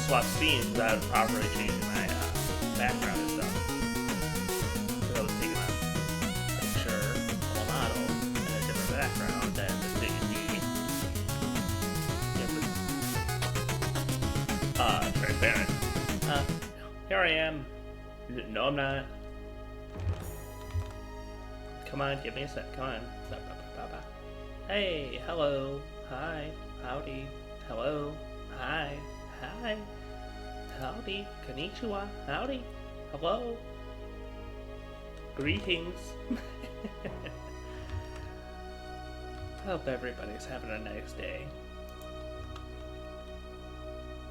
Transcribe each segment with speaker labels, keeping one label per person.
Speaker 1: swap scenes without properly changing my background and stuff. So I was taking a picture of a model in a different background than the D&D. Transparent. Here I am. No, I'm not. Come on, give me a sec. Come on. Hey, hello. Hi. Howdy. Hello. Hi. Hi. Howdy. Konnichiwa. Howdy. Hello. Greetings. Hope everybody's having a nice day.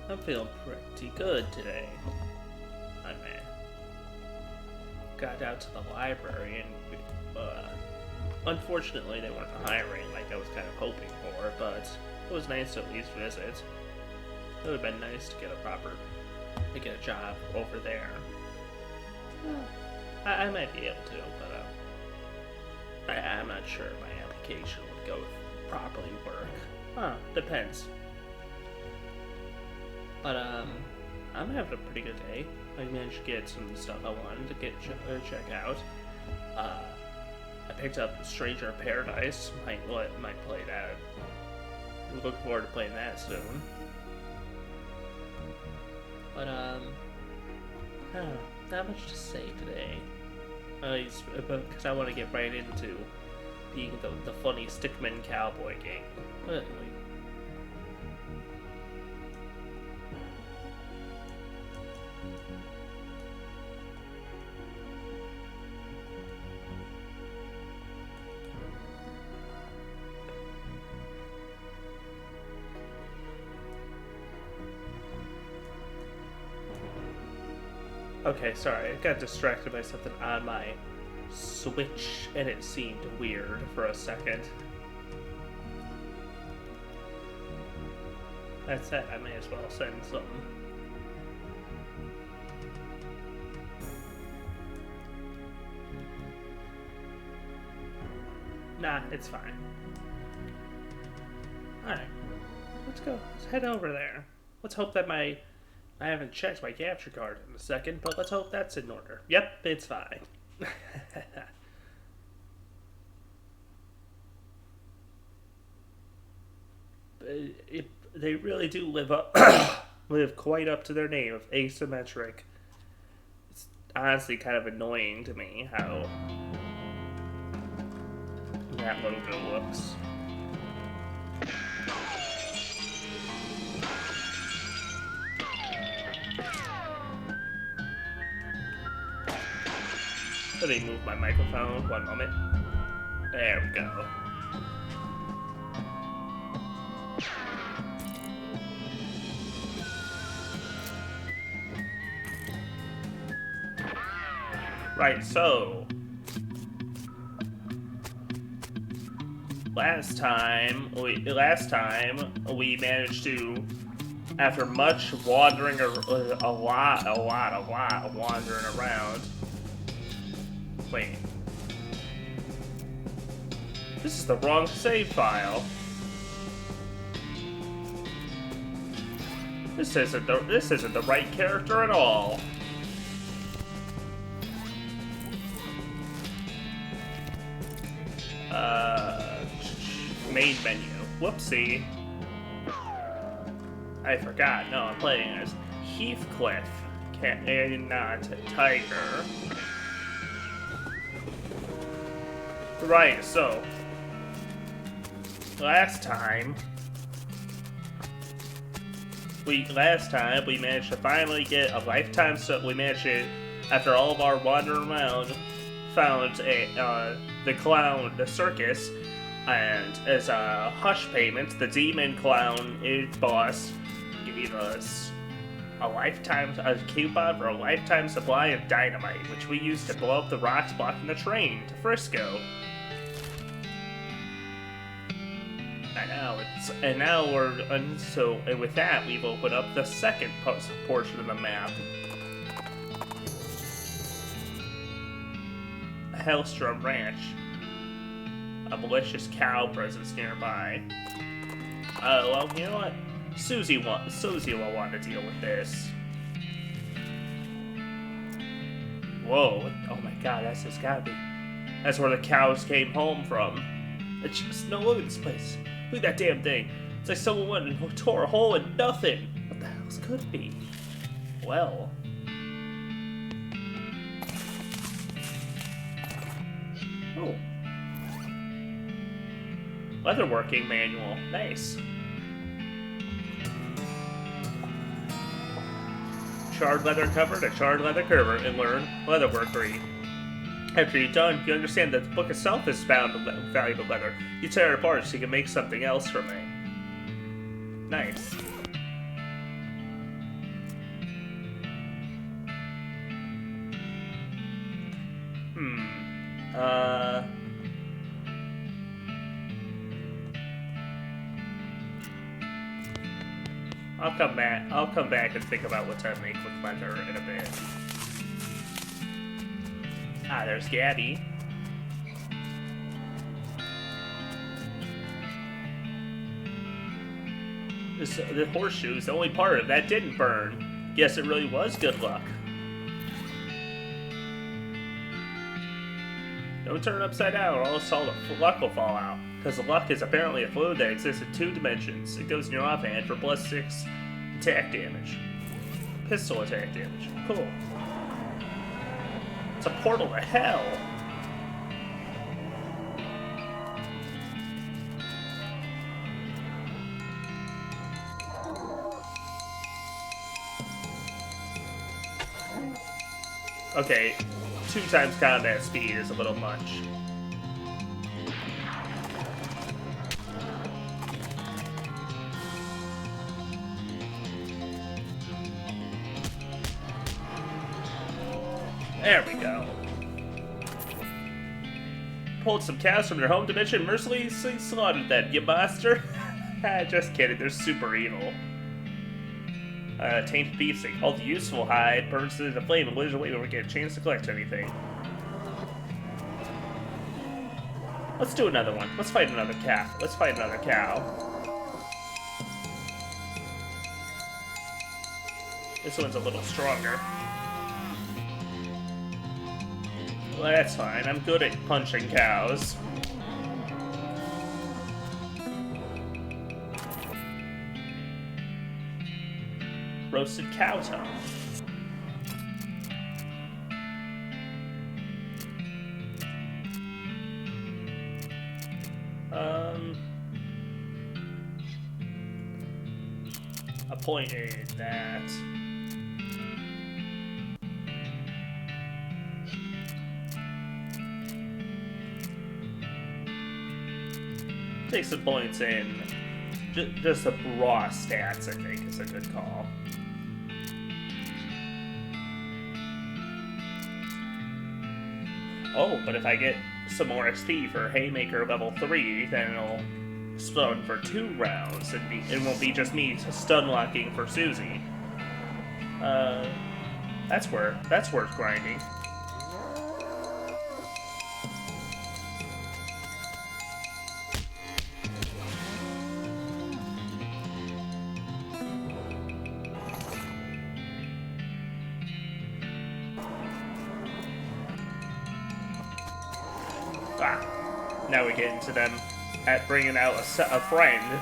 Speaker 1: I'm feeling pretty good today. I got out to the library and unfortunately they weren't hiring like I was kind of hoping for, but it was nice to at least visit. It would have been nice to get a job over there. I might be able to, but I'm not sure my application would go properly work. Depends. But I'm having a pretty good day. I managed to get some stuff I wanted to check out. I picked up Stranger in Paradise. Might play that. I'm looking forward to playing that soon. But not much to say today. Because I want to get right into being the funny stickman cowboy game. But anyway. Okay, sorry, I got distracted by something on my Switch, and it seemed weird for a second. That said, I may as well send something. Nah, it's fine. Alright, let's go. Let's head over there. Let's hope that I haven't checked my capture card in a second, but let's hope that's in order. Yep, it's fine. They really do live quite up to their name of asymmetric. It's honestly kind of annoying to me how that logo looks. Let me move my microphone. One moment. There we go. Right, so last time we managed to, after much wandering, a lot of wandering around. Wait. This is the wrong save file. This isn't the right character at all. Main menu. Whoopsie. I forgot. No, I'm playing as Heathcliff, and not Tiger. Right, so last time we managed to finally get a lifetime. So we managed to, after all of our wandering around, found the clown, the circus, and as a hush payment, the demon clown boss gave us a coupon for a lifetime supply of dynamite, which we used to blow up the rocks blocking the train to Frisco. And with that, we've opened up the second portion of the map. Hellstrom Ranch. A malicious cow presence nearby. Oh, well, you know what? Susie will want to deal with this. Whoa! Oh my God, that's just gotta be. That's where the cows came home from. It's just no. Look at this place. Look at that damn thing. It's like someone went and tore a hole in nothing. What the hell could it be? Well. Oh. Leatherworking manual. Nice. Charred leather cover to charred leather cover and learn leatherworkery. After you're done, you understand that the book itself is bound with valuable leather. You tear it apart so you can make something else from it. Nice. I'll come back and think about what to make with leather in a bit. Ah, there's Gabby. The horseshoes, the only part of that didn't burn. Guess it really was good luck. Don't turn it upside down or else all the luck will fall out. Because the luck is apparently a fluid that exists in 2 dimensions. It goes in your offhand for +6 attack damage. Pistol attack damage. Cool. It's a portal to hell. Okay, 2 times combat speed is a little much. There we go. Pulled some cows from their home dimension, mercilessly slaughtered them, you monster. Just kidding, they're super evil. Tainted beefsteak. All the useful hide burns into the flame and withers away when we get a chance to collect anything. Let's do another one. Let's fight another cow. Let's fight another cow. This one's a little stronger. Well, that's fine. I'm good at punching cows. Roasted cow tongue. Appointed that. Take some points in. Just the raw stats, I think, is a good call. Oh, but if I get some more XP for Haymaker level 3, then it'll stun for 2 rounds, and it won't be just me stun locking for Susie. That's worth grinding. Now we get into them at bringing out a friend.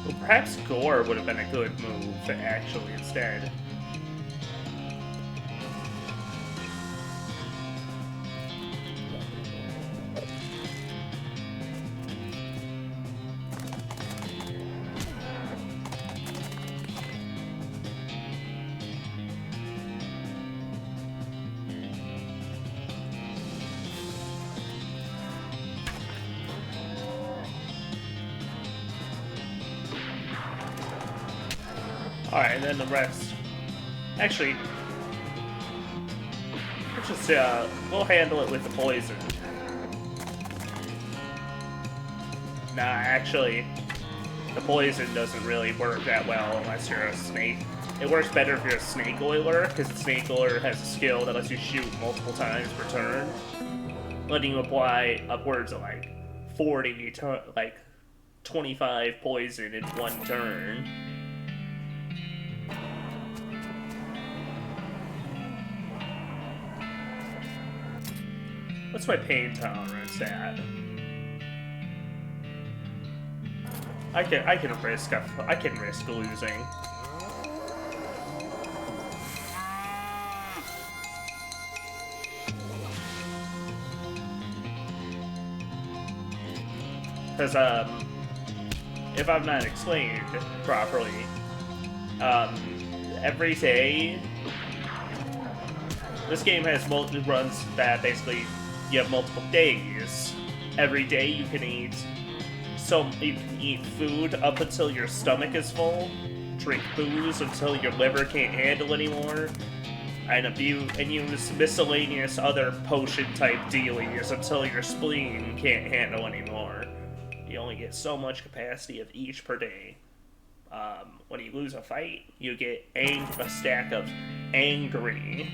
Speaker 1: Well, perhaps Gore would have been a good move, actually, instead. Alright, and then the rest. Actually, let's just, we'll handle it with the poison. Nah, actually, the poison doesn't really work that well unless you're a snake. It works better if you're a snake oiler, because the snake oiler has a skill that lets you shoot multiple times per turn, letting you apply upwards of like 40 to like 25 poison in one turn. What's my pain tolerance at? I can risk losing. Because if I'm not explained properly, every day this game has multiple runs that basically you have multiple days. Every day you can eat food up until your stomach is full, drink booze until your liver can't handle anymore, and use miscellaneous other potion type dealies until your spleen can't handle anymore. You only get so much capacity of each per day. When you lose a fight, you get a stack of angry.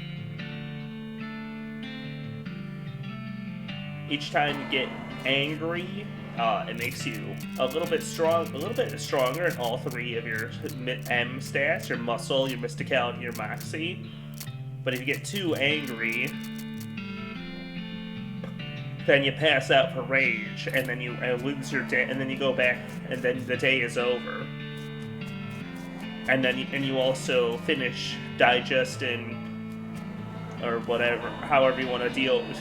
Speaker 1: Each time you get angry, it makes you a little bit stronger in all three of your M stats: your muscle, your mysticality, your moxie. But if you get too angry, then you pass out for rage, and then you lose your day, and then you go back, and then the day is over. And then you also finish digesting, or whatever, however you want to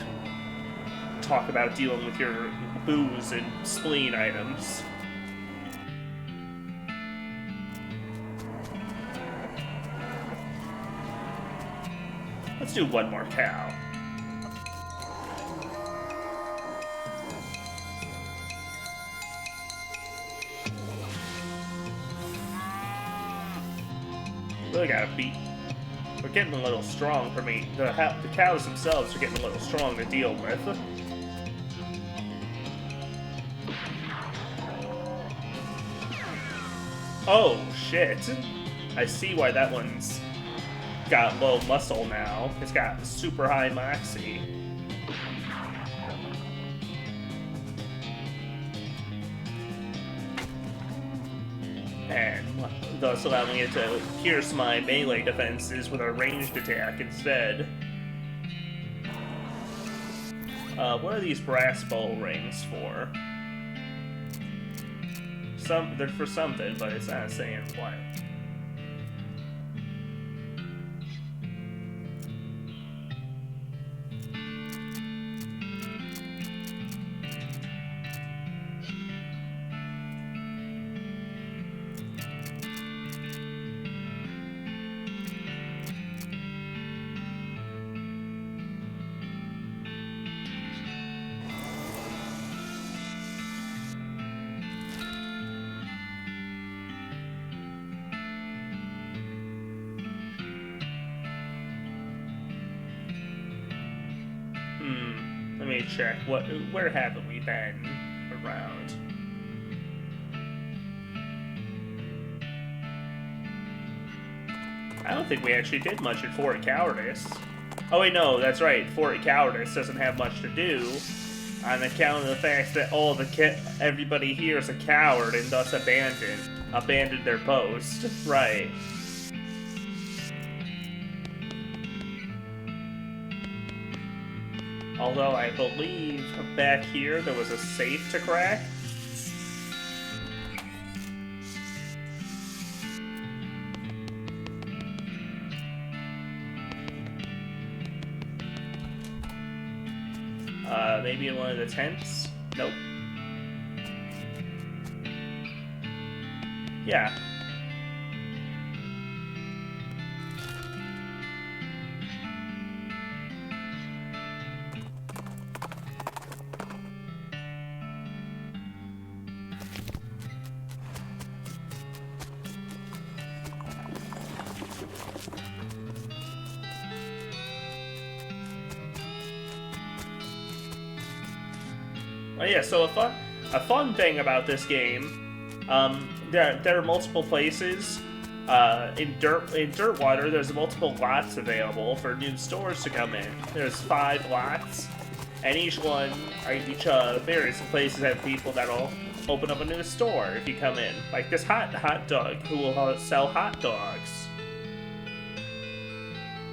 Speaker 1: talk about dealing with your booze and spleen items. Let's do one more cow. Really gotta beat. We're getting a little strong for me. The cows themselves are getting a little strong to deal with. Oh, shit. I see why that one's got low muscle now. It's got super high moxie. And thus allowing it to pierce my melee defenses with a ranged attack instead. What are these brass bowl rings for? They're for something, but it's not saying what. Let me check. Where haven't we been around? I don't think we actually did much at Fort Cowardice. Oh wait, no, that's right. Fort Cowardice doesn't have much to do on account of the fact that everybody here is a coward and thus abandoned their post. Right. Although I believe back here there was a safe to crack. Maybe in one of the tents? Nope. Yeah. Oh yeah, so a fun thing about this game, there are multiple places. In Dirtwater, there's multiple lots available for new stores to come in. There's 5 lots, and each various places have people that'll open up a new store if you come in. Like this hot dog who will sell hot dogs.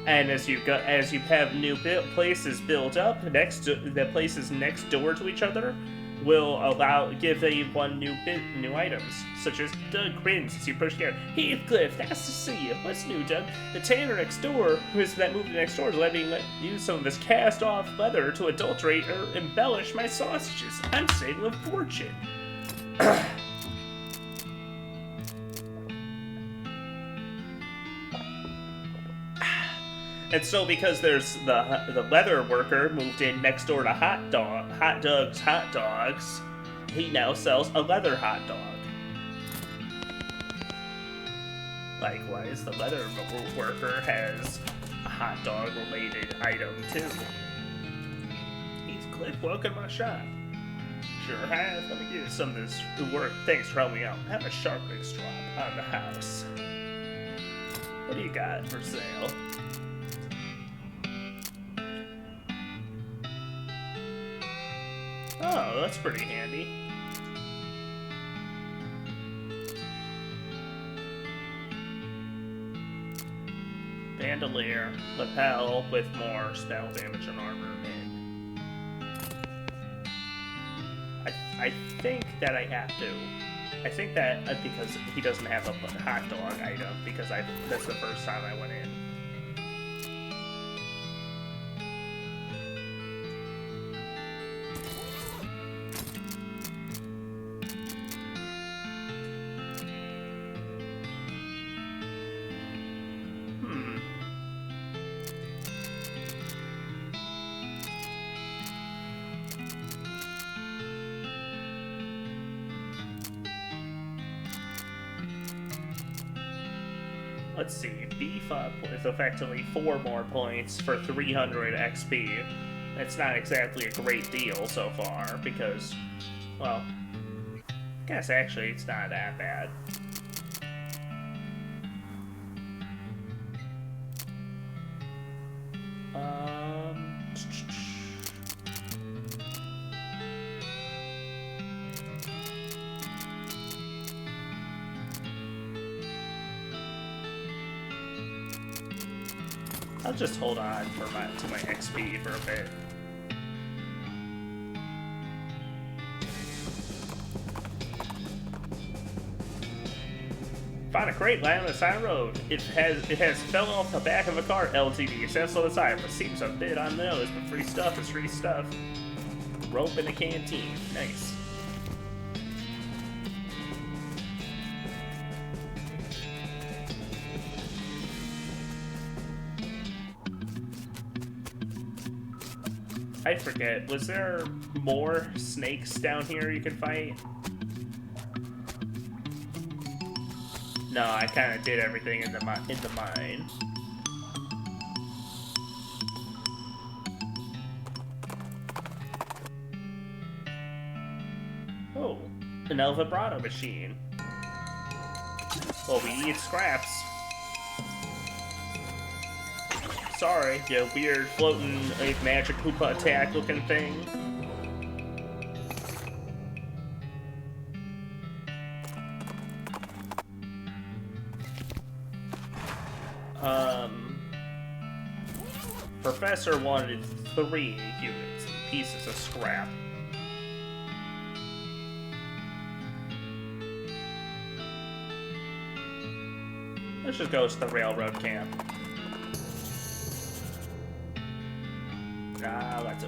Speaker 1: And as you have new places built up the places next door to each other will give anyone new items, such as Doug grins as you push here. Heathcliff, nice to see you. What's new, Doug? The tanner next door, moved next door, is letting me use some of this cast-off leather to adulterate or embellish my sausages. I'm saving a fortune. And so, because there's the leather worker moved in next door to Hot Dogs, he now sells a leather hot dog. Likewise, the leather worker has a hot dog related item too. Heathcliff, welcome to my shop. Sure have. Let me give you some of this work. Thanks for helping me out. Have a sharpening strop on the house. What do you got for sale? Oh, that's pretty handy. Bandolier, lapel with more spell damage and armor. I think that I have to. I think that because he doesn't have a hot dog item, because that's the first time I went in. Let's see, beef up is effectively 4 more points for 300 XP. It's not exactly a great deal so far, because, well, I guess actually it's not that bad. I'll just hold on to my XP for a bit. Found a crate lying on the side of the road. It has fell off the back of a car. LTD. It says on the side, but seems a bit on the nose. But free stuff is free stuff. Rope in the canteen. Nice. I forget, was there more snakes down here you could fight? No, I kind of did everything in the mine. Oh, an El Vibrato machine. Well, we need scraps. Sorry, you weird floating magic Koopa attack looking thing. Professor wanted 3 units, pieces of scrap. Let's just go to the railroad camp.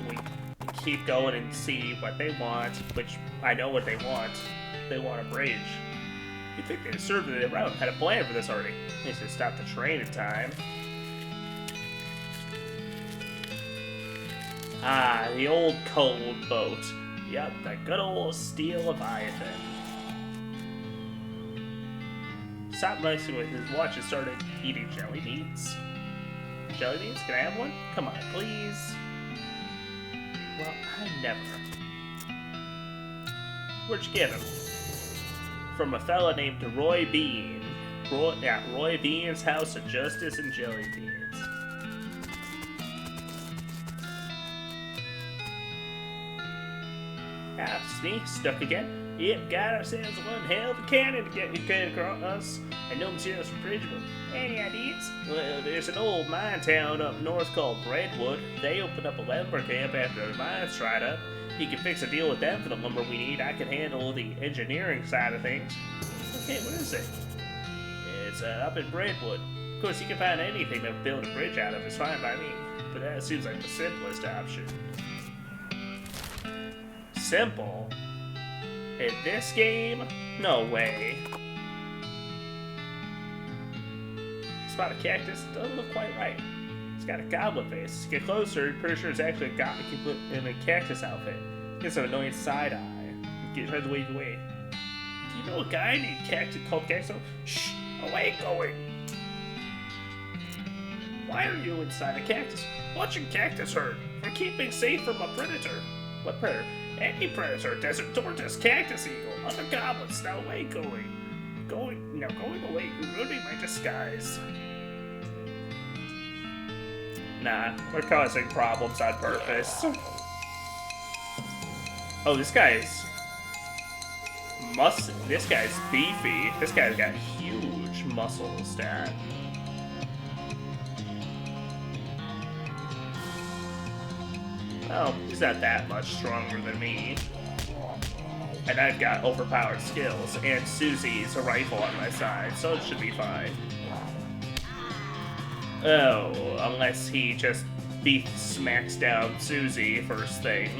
Speaker 1: We keep going and see what they want, which I know what they want. They want a bridge. You'd think they'd served it around and had a plan for this already. They should stop the train in time. Ah, the old cold boat. Yep, the good old steel Leviathan. Stopped messing with his watch and started eating jelly beans. Jelly beans? Can I have one? Come on, please. Well, I never. Where'd you get him? from a fella named Roy Bean. Roy Bean's House of Justice and Jelly Beans. Ah, it's me, stuck again. Yep, got ourselves one hell of a cannon to get across, and no materials for bridge. Any ideas? Well, there's an old mine town up north called Redwood. They opened up a lumber camp after the mines dried up. You can fix a deal with them for the lumber we need. I can handle the engineering side of things. Okay, what is it? It's up in Redwood. Of course, you can find anything to build a bridge out of. It's fine by me. But that seems like the simplest option. Simple? In this game? No way. Spot a cactus. Doesn't look quite right. It's got a goblin face. Get closer, I'm pretty sure it's actually a goblin you put in a cactus outfit. Gets an annoying side eye. Tries to wave away. Do you know a guy named called Cactus? Shh! Away going! Why are you inside a cactus? Watching cactus herd. For keeping safe from a predator. What predator? Any predator. Desert tortoise, cactus eagle, other goblins. Now away going. Going away. You're ruining my disguise. Nah, we're causing problems on purpose. Oh, this guy's beefy. This guy's got huge muscles, Dad. Oh, he's not that much stronger than me. And I've got overpowered skills, and Susie's a rifle on my side, so it should be fine. Oh, unless he just smacks down Susie first thing.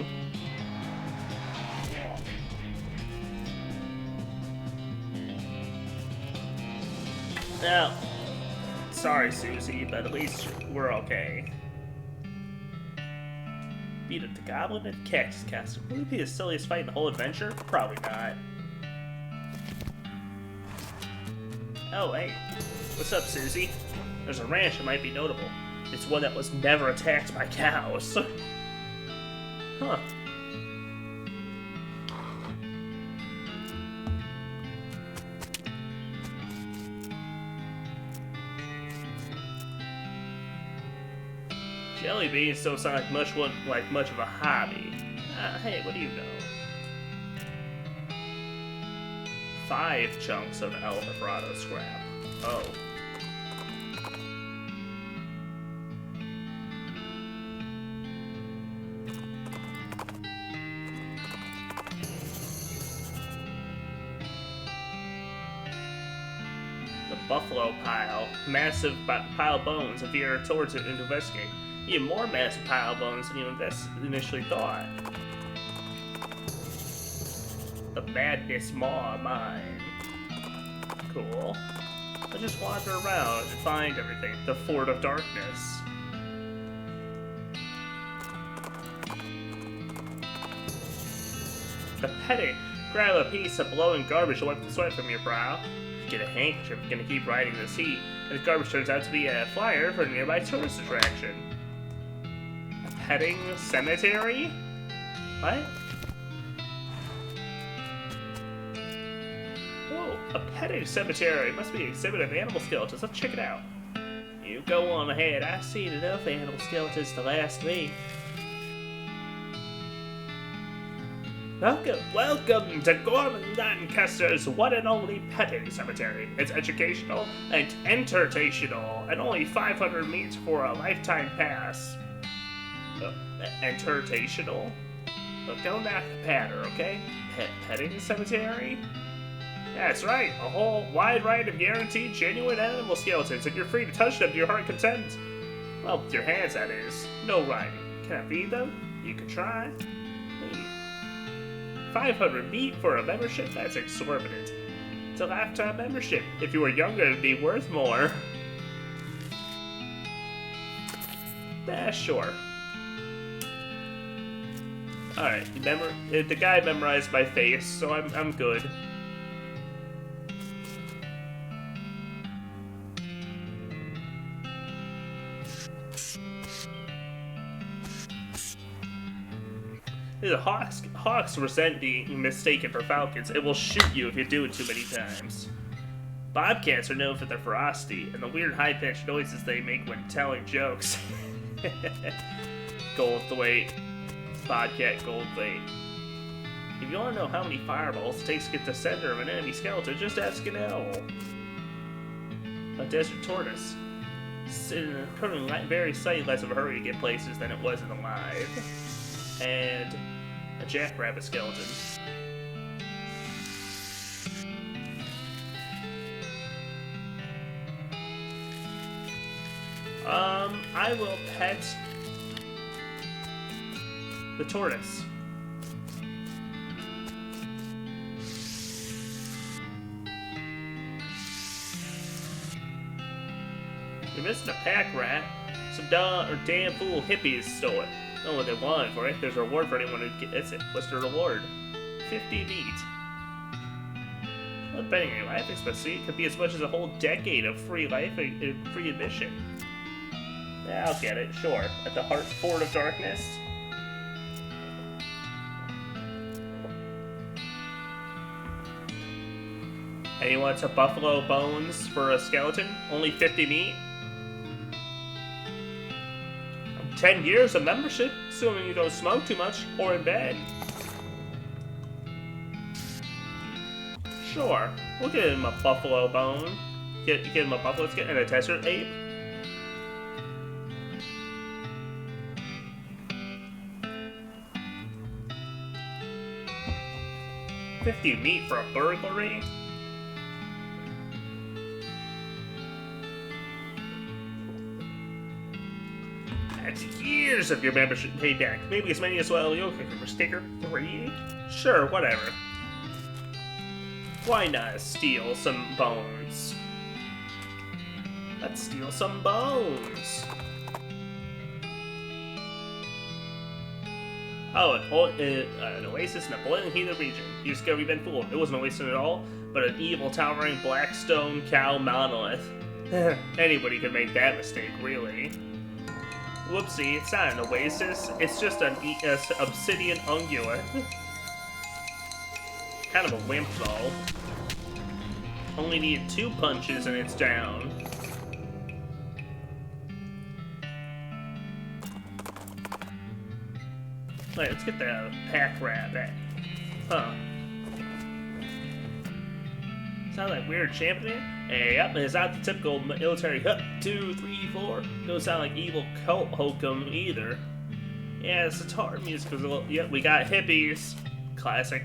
Speaker 1: Well, sorry Susie, but at least we're okay. Beat up the goblin and cactus caster. Would it be the silliest fight in the whole adventure? Probably not. Oh, hey. What's up, Susie? There's a ranch that might be notable. It's one that was never attacked by cows. Huh. Jelly beans don't sound like much of a hobby. Hey, what do you know? 5 chunks of Eldorado scrap. Oh. The buffalo pile. Massive pile of bones. If you're towards it and investigate. Even more massive pile of bones than you initially thought. The madness maw of mine. Cool. Let's just wander around and find everything. The Fort of Darkness. The petting. Grab a piece of blowing garbage to wipe the sweat from your brow. Get a handkerchief. You're gonna keep riding this heat. And the garbage turns out to be a flyer for a nearby tourist attraction. Petting cemetery? What? Whoa, a petting cemetery. Must be an exhibit of animal skeletons. Let's check it out. You go on ahead. I've seen enough animal skeletons to last me. Welcome to Gorman Lancaster's one and only petting cemetery. It's educational and entertainational, and only 500 meets for a lifetime pass. Entertainational? Look, don't knock the patter, okay? Petting cemetery? That's right, a whole wide variety of guaranteed genuine animal skeletons, and you're free to touch them to your heart content. Well, with your hands, that is. No riding. Can I feed them? You can try. 500 meat for a membership? That's exorbitant. It's a lifetime membership. If you were younger, it'd be worth more. Sure. Alright, the guy memorized my face, so I'm good. There's a hawks resent being mistaken for falcons. It will shoot you if you do it too many times. Bobcats are known for their ferocity and the weird high-pitched noises they make when telling jokes. Goldthwait. Bobcat Goldthwait. If you want to know how many fireballs it takes to get the center of an enemy skeleton, just ask an owl. A desert tortoise. Currently very slightly less of a hurry to get places than it was in Alive. And a jackrabbit skeleton. I will pet the tortoise. You're missing a pack rat. Some damn fool hippies stole it. Know what they wanted for it. There's a reward for anyone who gets it. What's the reward? 50 meat. Not betting your life expectancy. It could be as much as a whole decade of free life and free admission. Yeah, I'll get it, sure. At the Fort of Darkness. And he wants a buffalo bones for a skeleton? Only 50 meat? 10 years of membership, assuming you don't smoke too much or in bed. Sure, we'll get him a buffalo bone. Get him a buffalo skin and a desert ape. $50 meat for a burglary? That's years of your membership paid back. Maybe as many as well. You'll click for sticker 3? Sure, whatever. Why not steal some bones? Let's steal some bones. Oh, an oasis in a boiling heat of the region. You discover you've been fooled. It wasn't a oasis at all, but an evil, towering black stone cow monolith. Anybody could make that mistake, really. Whoopsie, it's not an oasis. It's just an obsidian ungulate. Kind of a wimp, though. Only need 2 punches and it's down. Wait, let's get the pack rat back. Huh. Sound like weird champion? Hey, yep, it's not the typical military 2, 3, 4. Don't sound like evil cult hokum either. Yeah, it's hard music because yeah, we got hippies. Classic.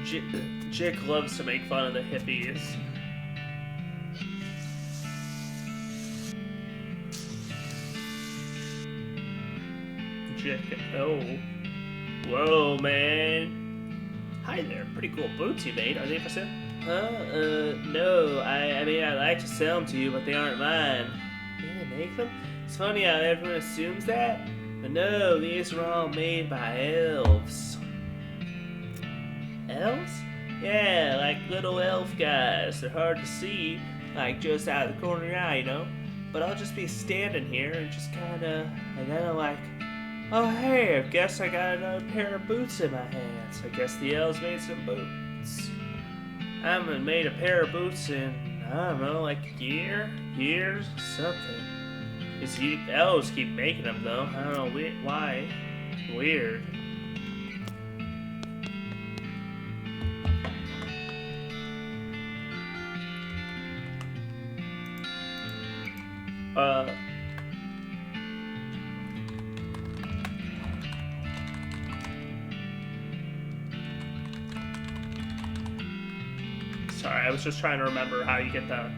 Speaker 1: Jick loves to make fun of the hippies. Jick, oh. Whoa, man. Hi there, pretty cool boots you made. Are they for sale? No. I mean, I'd like to sell them to you, but they aren't mine. You didn't make them? It's funny how everyone assumes that, but no, these were all made by elves. Elves? Yeah, like little elf guys. They're hard to see, like just out of the corner of your eye, you know? But I'll just be standing here and just kinda, and then I'm like, oh hey, I guess I got another pair of boots in my hands. I guess the elves made some boots. I haven't made a pair of boots in, I don't know, like a years, something. These elves keep making them though. I don't know why. Weird. Sorry, I was just trying to remember how you get that.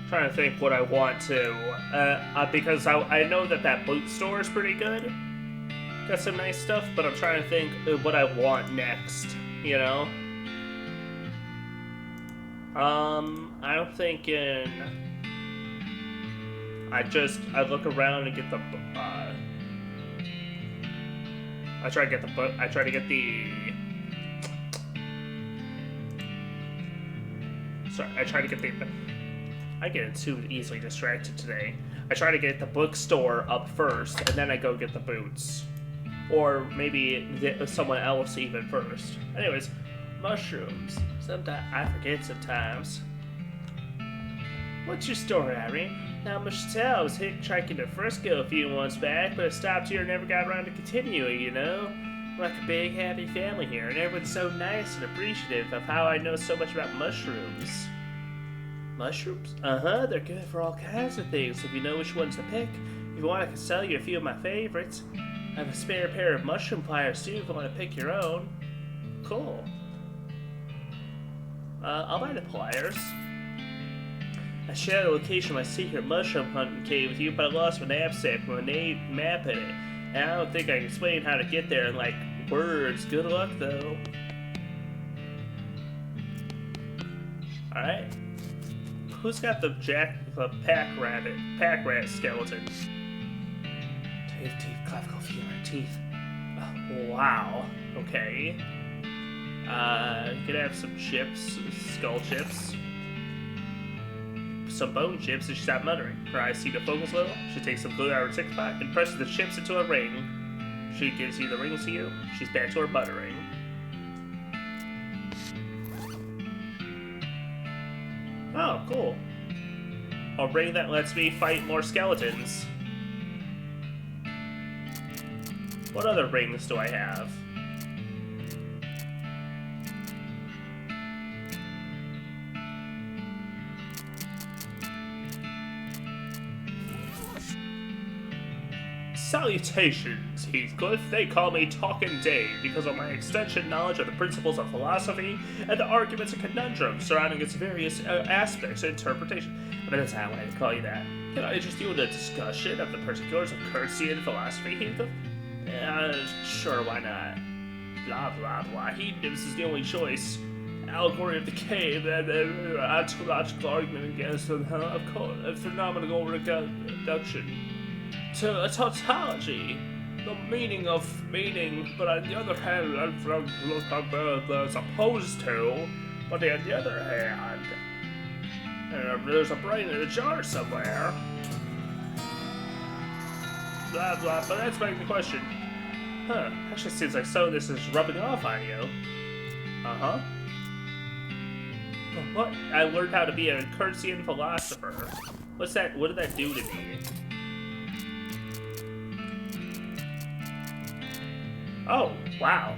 Speaker 1: Trying to think what I want to, because I know that boot store is pretty good. Got some nice stuff, but I'm trying to think what I want next, you know? I'm thinking... I look around and get the, I try to get the Sorry, I try to get the... I get too easily distracted today. I try to get the bookstore up first, and then I go get the boots. Or maybe someone else even first. Anyways, mushrooms. Sometimes I forget sometimes. What's your story, Irene? Not much to tell. I was hitchhiking to Frisco a few months back, but I stopped here and never got around to continuing, you know? We're like a big, happy family here, and everyone's so nice and appreciative of how I know so much about mushrooms. Mushrooms? Uh-huh, they're good for all kinds of things, if you know which ones to pick. If you want, I can sell you a few of my favorites. I have a spare pair of mushroom pliers, too, if you want to pick your own. Cool. I'll buy the pliers. I shared the location of my secret mushroom hunting cave with you, but I lost my knapsack with a map in it. And I don't think I can explain how to get there in, like, words. Good luck, though. Alright. Who's got the pack rat skeleton? Teeth, clavicle, femur, teeth. Oh, wow. Okay. You could have some chips, skull chips. Some bone chips, and she stopped muttering. Her eyes seem to focus a little. She takes some glue out of her six pack and presses the chips into a ring. She gives you the rings to you. She's back to her muttering. Oh, cool. A ring that lets me fight more skeletons. What other rings do I have? Salutations, Heathcliff. They call me Talkin' Dave because of my extensive knowledge of the principles of philosophy and the arguments and conundrums surrounding its various aspects and interpretation. But that's how I call you that. Can I interest you in a discussion of the particulars of courtesy and philosophy, Heathcliff? Sure, why not? Blah, blah, blah. Hedonism is the only choice. Allegory of the cave and the ontological argument against the phenomenal reduction to a tautology, the meaning of meaning, but on the other hand, as opposed to, but on the other hand, there's a brain in a jar somewhere. Blah blah, but that's begging the question. Huh, actually seems like some of this is rubbing off on you. Uh-huh. What? I learned how to be a Curtian philosopher. What's that? What did that do to me? Oh, wow.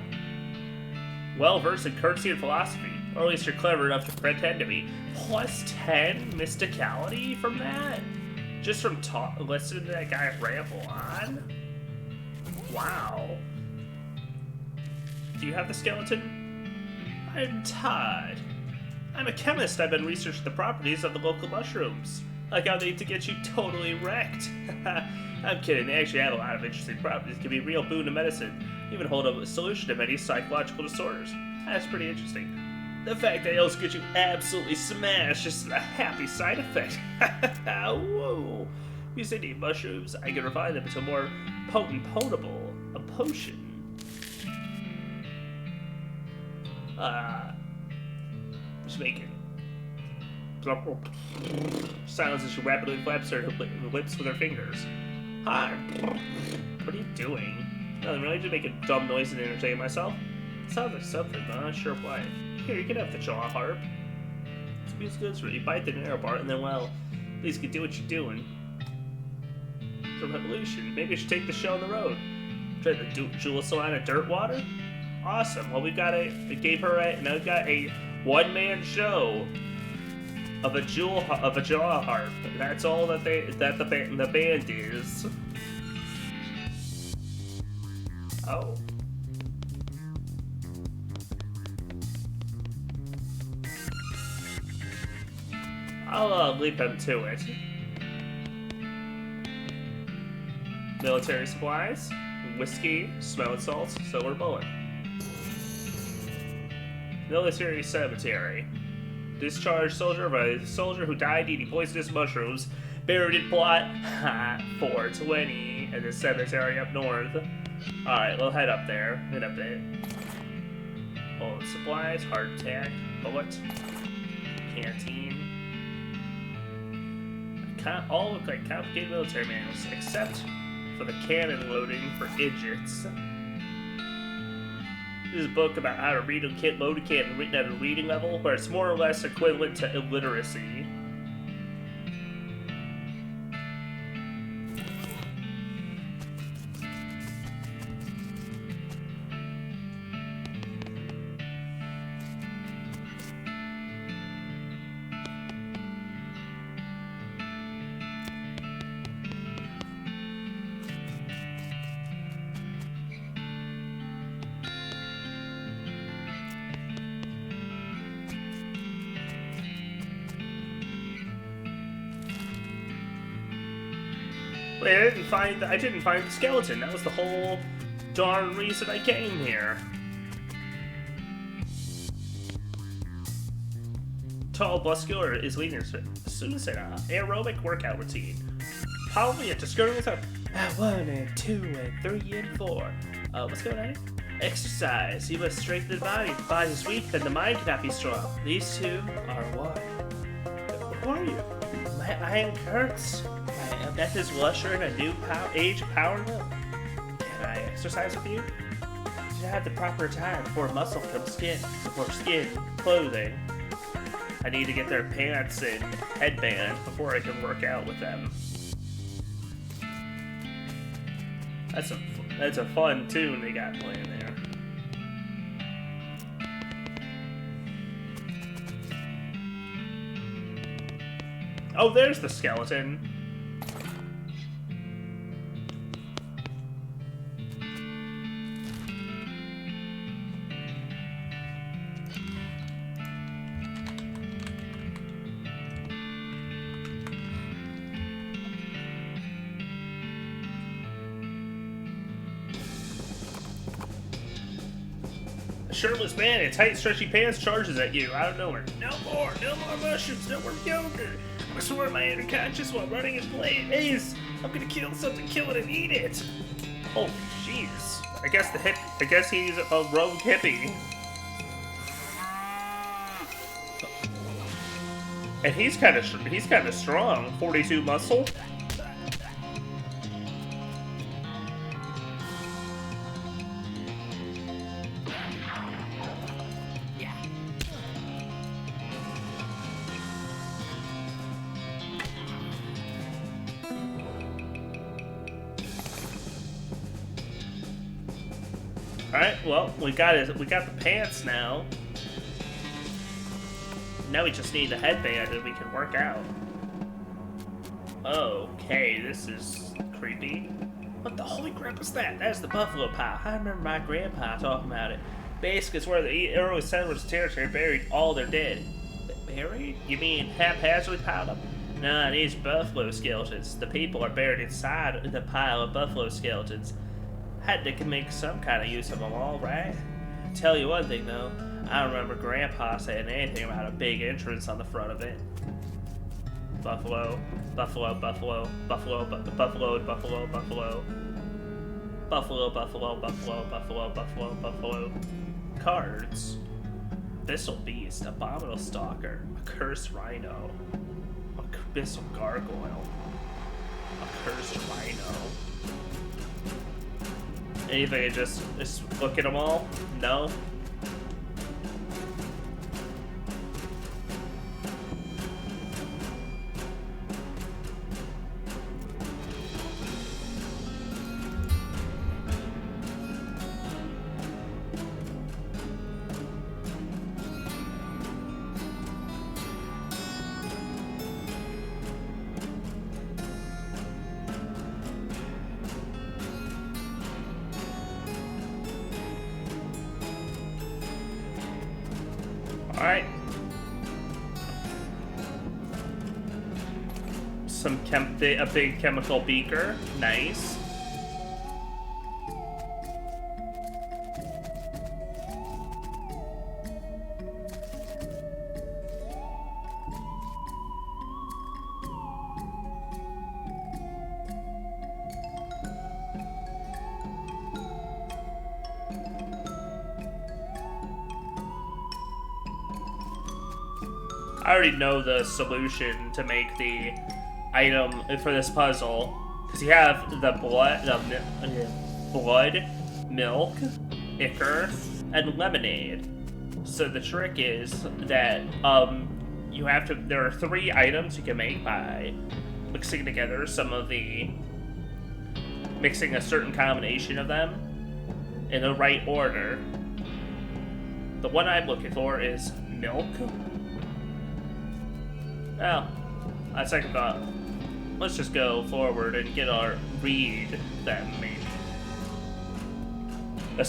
Speaker 1: Well-versed in Curtian philosophy. Or at least you're clever enough to pretend to be. Plus 10 mysticality from that? Just from listening to that guy ramble on? Wow. Do you have the skeleton? I'm Todd. I'm a chemist. I've been researching the properties of the local mushrooms. Like how they to get you totally wrecked. I'm kidding, they actually have a lot of interesting properties. Can be a real boon to medicine. Even hold a solution to many psychological disorders. That's pretty interesting. The fact that it'll get you absolutely smashed is a happy side effect. Whoa. Using the mushrooms, I can refine them into a more potable, a potion. Just making sounds as she rapidly flaps her lips with her fingers. Hi. What are you doing? Nothing really, just making dumb noises and entertaining myself. Sounds like something, but I'm not sure why. Here, you can have the jaw harp. It's as good as you bite the narrow part, and then, well, at least you can do what you're doing. It's a revolution. Maybe I should take the show on the road. Try the Jewel Salon of Dirt Water? Awesome. Well, we've got now we've got a one-man show of a jaw harp. That's all that the band is. Oh. I'll leave them to it. Military supplies, whiskey, smelling salts, silver bullet. Military cemetery. Discharged soldier by a soldier who died eating poisonous mushrooms. Buried in plot 420 at the cemetery up north. Alright, we'll head up there. Head up there. Bullet supplies, heart attack, bullets. canteen. All look like complicated military manuals, except for the cannon loading for idiots. This is a book about how to load a cannon written at a reading level where it's more or less equivalent to illiteracy. Wait, I didn't find the skeleton. That was the whole darn reason I came here. Tall, muscular is leading as soon as an aerobic workout routine. Probably at discoveries of 1 and 2 and 3 and 4. What's going on here? Exercise. You must strengthen the body. If the body is weak, then the mind cannot be strong. These two are one. Who are you? My hand hurts. My methods will usher in a new age of power and will. Can I exercise with you? You should have the proper time before muscle becomes skin. Before skin, clothing. I need to get their pants and headband before I can work out with them. That's a fun tune they got playing there. Oh, there's the skeleton. Shirtless man in tight, stretchy pants charges at you out of nowhere. No more mushrooms, no more yogurt. I swear my inner conscious while running his blade. Ace, I'm gonna kill something, kill it and eat it. Holy jeez. I guess he's a rogue hippie. And he's kind of strong. 42 muscle. Alright, well, we got the pants now. Now we just need the headband and we can work out. Okay, this is creepy. What the holy crap is that? That's the buffalo pile. I remember my grandpa talking about it. Basically, it's where the early settlers' territory buried all their dead. Buried? You mean haphazardly piled up? Nah, these buffalo skeletons. The people are buried inside the pile of buffalo skeletons. Had to make some kind of use of them all, right? Tell you one thing though, I don't remember Grandpa saying anything about a big entrance on the front of it. Buffalo, buffalo, buffalo, buffalo, buffalo, buffalo, buffalo, buffalo, buffalo, buffalo, buffalo, buffalo, buffalo. Cards. Abyssal beast, abominable stalker, a cursed rhino, a abyssal gargoyle, a cursed rhino. Anything, just look at them all? No? Alright. A big chemical beaker. Nice. I already know the solution to make the item for this puzzle. Because you have the blood, milk, ichor, and lemonade. So the trick is that you have to. There are 3 items you can make by mixing together mixing a certain combination of them in the right order. The one I'm looking for is milk. Well, on second thought, let's just go forward and get our read them, maybe. A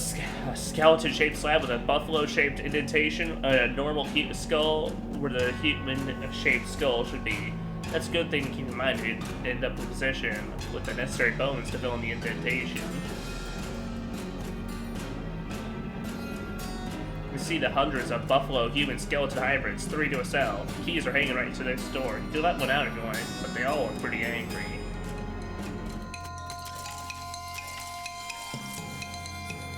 Speaker 1: skeleton-shaped slab with a buffalo-shaped indentation, a normal skull where the human-shaped skull should be. That's a good thing to keep in mind. You'd end up in position with the necessary bones to fill in the indentation. You see the hundreds of buffalo human skeleton hybrids, 3 to a cell. Keys are hanging right to this door. You can let one out if you want, but they all look pretty angry.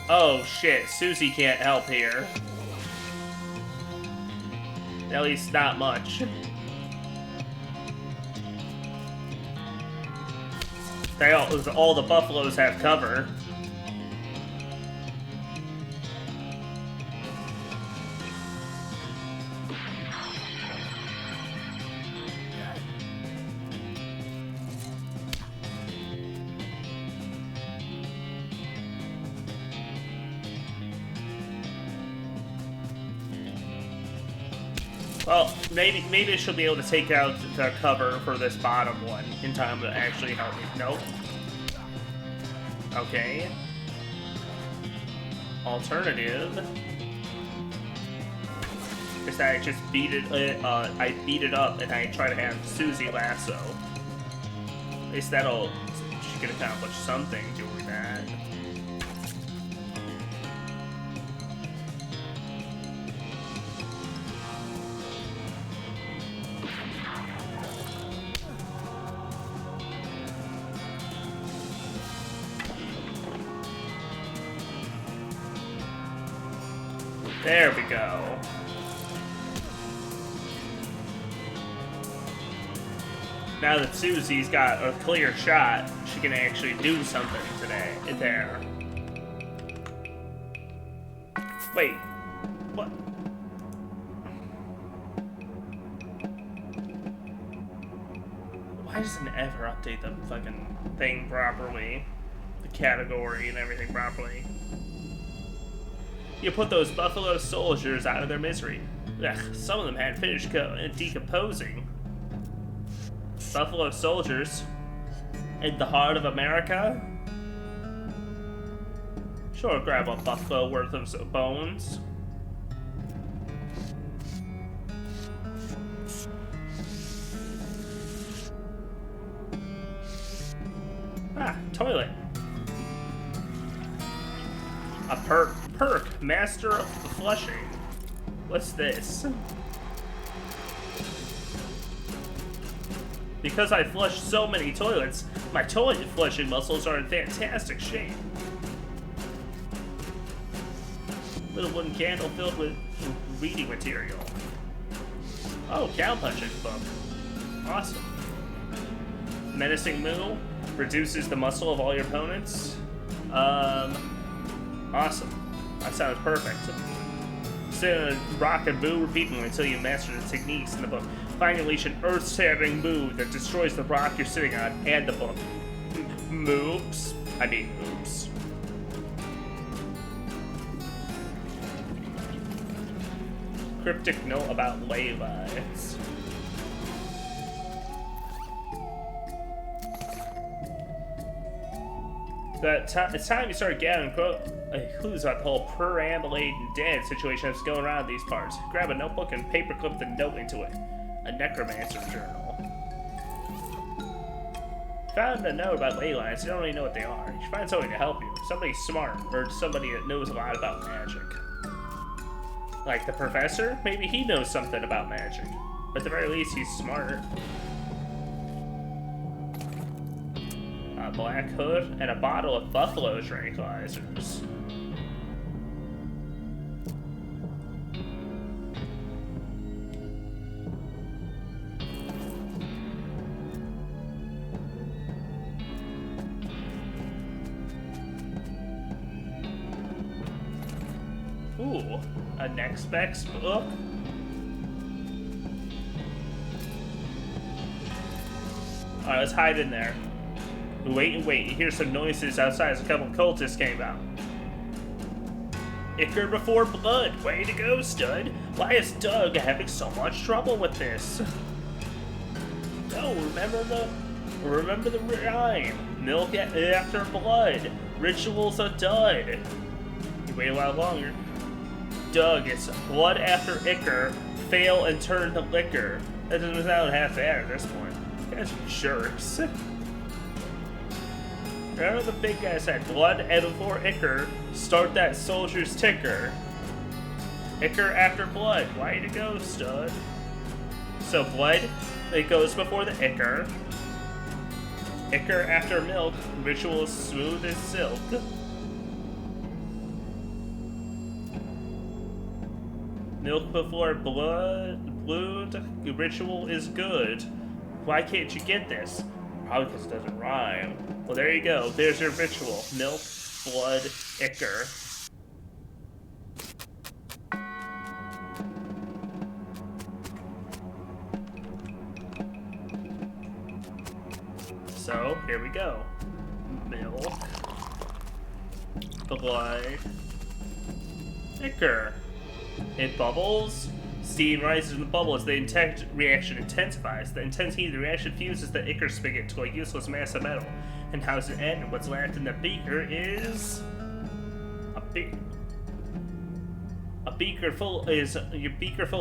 Speaker 1: Oh shit, Susie can't help here. At least not much. All the buffaloes have cover. Well, maybe she'll be able to take out the cover for this bottom one in time to actually help me. Nope. Okay. Alternative is that I just beat it up and I try to have Susie lasso. At least she can accomplish something doing that. There we go. Now that Susie's got a clear shot, she can actually do something today. There. Wait. What? Why doesn't it ever update the fucking thing properly? The category and everything properly. You put those buffalo soldiers out of their misery. Ugh, some of them hadn't finished decomposing. Buffalo soldiers? In the heart of America? Sure, grab a buffalo worth of bones. Ah, toilet. A perk, master of flushing. What's this? Because I flushed so many toilets, my toilet flushing muscles are in fantastic shape. Little wooden candle filled with reading material. Oh, cowpunching book. Awesome. Menacing moo reduces the muscle of all your opponents. Awesome. That sounds perfect. Sit and rock and boo repeatedly until you master the techniques in the book. Finally unleash an earth-shattering boo that destroys the rock you're sitting on and the book. Moops. I mean, oops. Cryptic note about ley lines. It's time you start gathering clues about the whole perambulating dead situation that's going around these parts. Grab a notebook and paperclip the note into it. A necromancer journal. Found a note about ley lines. You don't really know what they are. You should find somebody to help you. Somebody smart, or somebody that knows a lot about magic. Like the professor? Maybe he knows something about magic. But at the very least, he's smart. A black hood and a bottle of buffalo tranquilizers. Ooh, a next specs book. Alright, let's hide in there. Wait and wait. You hear some noises outside as a couple of cultists came out. Ichor before blood. Way to go, stud. Why is Doug having so much trouble with this? No, remember the rhyme. Milk after blood. Ritual's a dud. You wait a while longer. Doug, it's blood after ichor. Fail and turn to liquor. That doesn't sound half bad at this point. You guys are jerks. Remember the big guy said, blood and before ichor, start that soldier's ticker. Ichor after blood, way to go, stud. So blood, it goes before the ichor. Ichor after milk, ritual is smooth as silk. Milk before blood, ritual is good. Why can't you get this? Probably because it doesn't rhyme. Well, there you go. There's your ritual. Milk, blood, ichor. So, here we go. Milk, blood, ichor. It bubbles. Steam rises in the bubble as the intent reaction intensifies. The intense heat of the reaction fuses the ichor spigot to a useless mass of metal. And how does it end? What's left in the beaker is a beaker full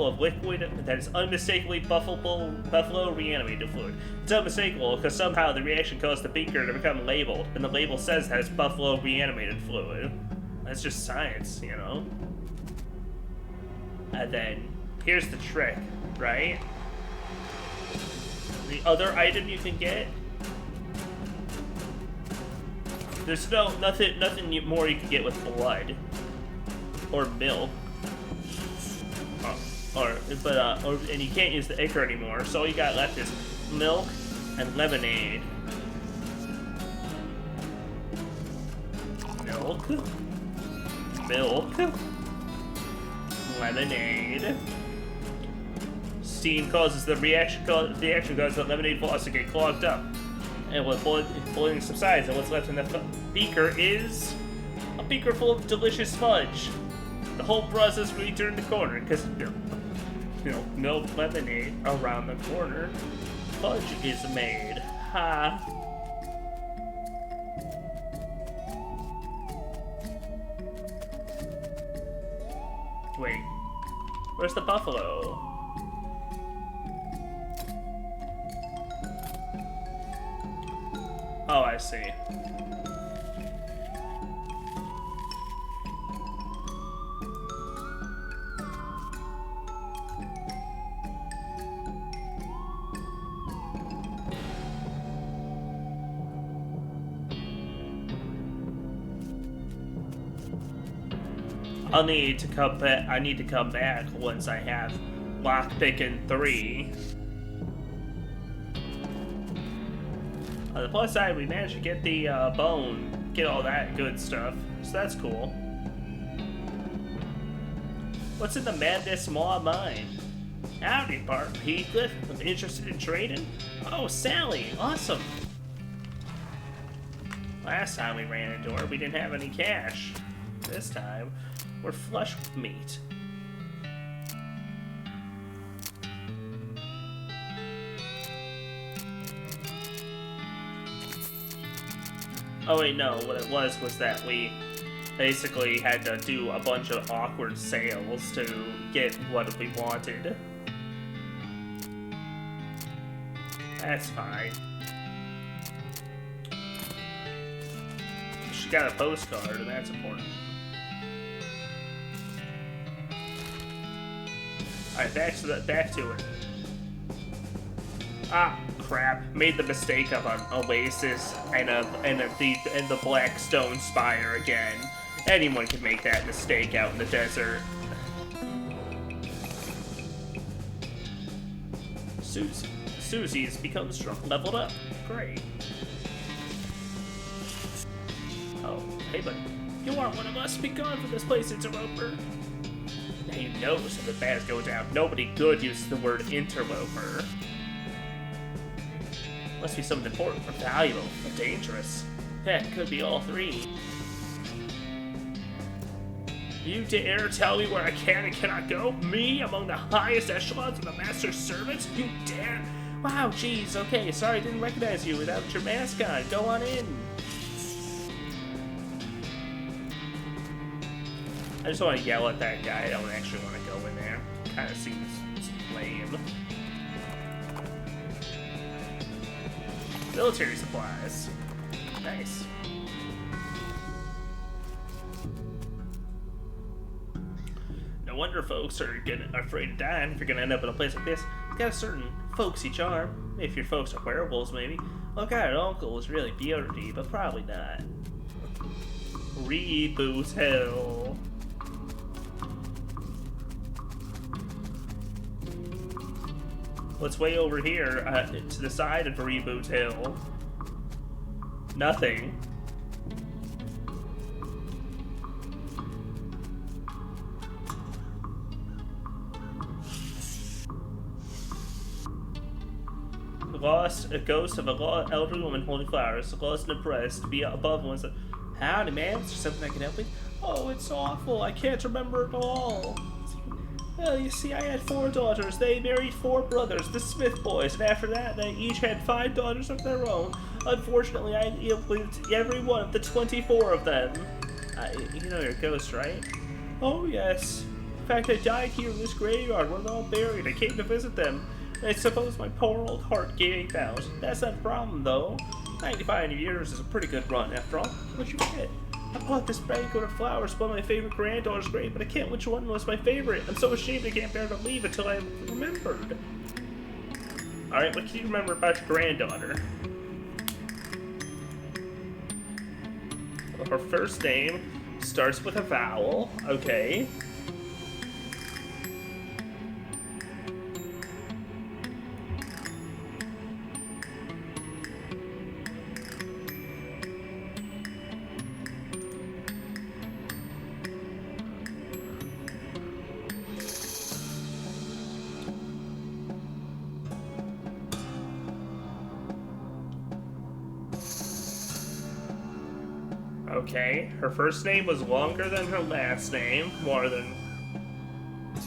Speaker 1: of liquid that is unmistakably buffalo reanimated fluid. It's unmistakable because somehow the reaction caused the beaker to become labeled, and the label says that it's buffalo reanimated fluid. That's just science, you know. And then here's the trick, right? The other item you can get. There's nothing more you can get with blood or milk, and you can't use the ichor anymore. So all you got left is milk and lemonade. Milk, lemonade. Steam causes the reaction causes the lemonade faucet to get clogged up. And when boiling subsides, and what's left in the beaker is a beaker full of delicious fudge. The whole process we turned the corner, because milk lemonade around the corner. Fudge is made. Ha. Wait, where's the buffalo? Oh, I see. I need to come back once I have lockpicking 3. On the plus side, we managed to get the bone, get all that good stuff, so that's cool. What's in the Madness Maw mine? Howdy, Bart Heathcliff. Interested in trading? Oh, Sally, awesome. Last time we ran into her, we didn't have any cash. This time, we're flush with meat. Oh wait, no, what it was that we basically had to do a bunch of awkward sales to get what we wanted. That's fine. She got a postcard, and that's important. Alright, back to it. Ah, crap. Made the mistake of an oasis and the black stone spire again. Anyone can make that mistake out in the desert. Susie's become strong, leveled up. Great. Oh, hey buddy. You aren't one of us. Be gone from this place, interloper. Now you know something bad's going down. Nobody good uses the word interloper. Must be something important or valuable or dangerous. Heck, could be all three. You dare tell me where I can and cannot go? Me, among the highest echelons of the Master's servants? You dare? Wow, jeez, okay, sorry I didn't recognize you without your mask on. Go on in. I just want to yell at that guy. I don't actually want to go in there. Kind of seems lame. Military supplies. Nice. No wonder folks are afraid of dying if you're gonna end up in a place like this. It's got a certain folksy charm. If your folks are werewolves, maybe. Well, God, an uncle is really beauty, but probably not. Reboot hell. What's way over here to the side of Reboot Hill? Nothing. Lost a ghost of a elderly woman holding flowers, lost and oppressed, to be above one. Howdy, man. Is there something I can help with? Oh, it's awful. I can't remember it all. Well, you see, I had 4 daughters. They married 4 brothers, the Smith boys, and after that, they each had 5 daughters of their own. Unfortunately, I lived every one of the 24 of them. You know you're a ghost, right? Oh, yes. In fact, I died here in this graveyard where they're all buried. I came to visit them. I suppose my poor old heart gave out. That's not a problem, though. 95 years is a pretty good run, after all. What'd you get? I bought this banquet of flowers for my favorite granddaughter's grave, but I can't which one was my favorite. I'm so ashamed I can't bear to leave until I remembered. Alright, what can you remember about your granddaughter? Well, her first name starts with a vowel. Okay. Okay, her first name was longer than her last name, more than...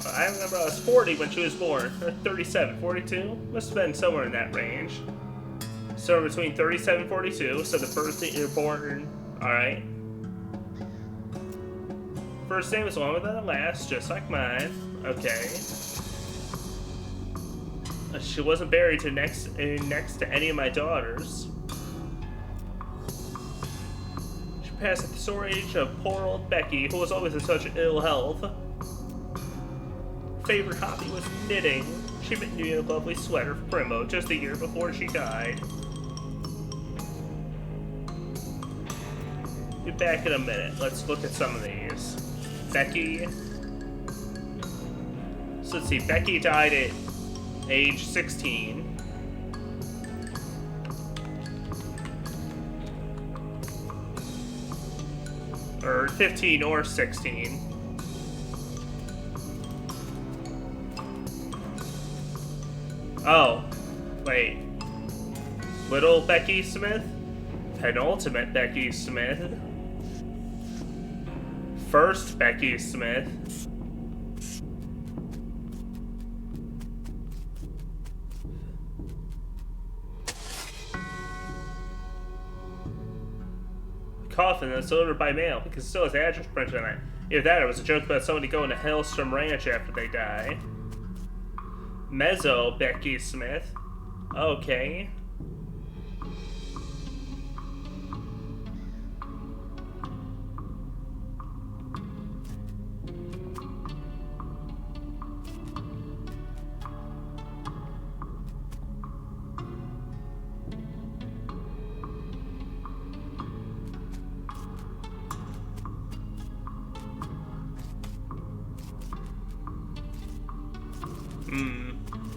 Speaker 1: I remember I was 40 when she was born, or 37, 42? Must have been somewhere in that range. So between 37 and 42, so the first thing you're born, alright. First name was longer than the last, just like mine. Okay. She wasn't buried next to any of my daughters. Passed at the sore age of poor old Becky, who was always in such ill health. Her favorite hobby was knitting. She made me a lovely sweater for Primo just a year before she died. Be back in a minute. Let's look at some of these. Becky. So let's see. Becky died at age 16. Or 15 or 16. Oh, wait. Little Becky Smith? Penultimate Becky Smith? First Becky Smith? Coffin that's delivered by mail because it still has the address printed on it. Either that or it was a joke about somebody going to Hellstrom Ranch after they die. Mezzo Becky Smith. Okay.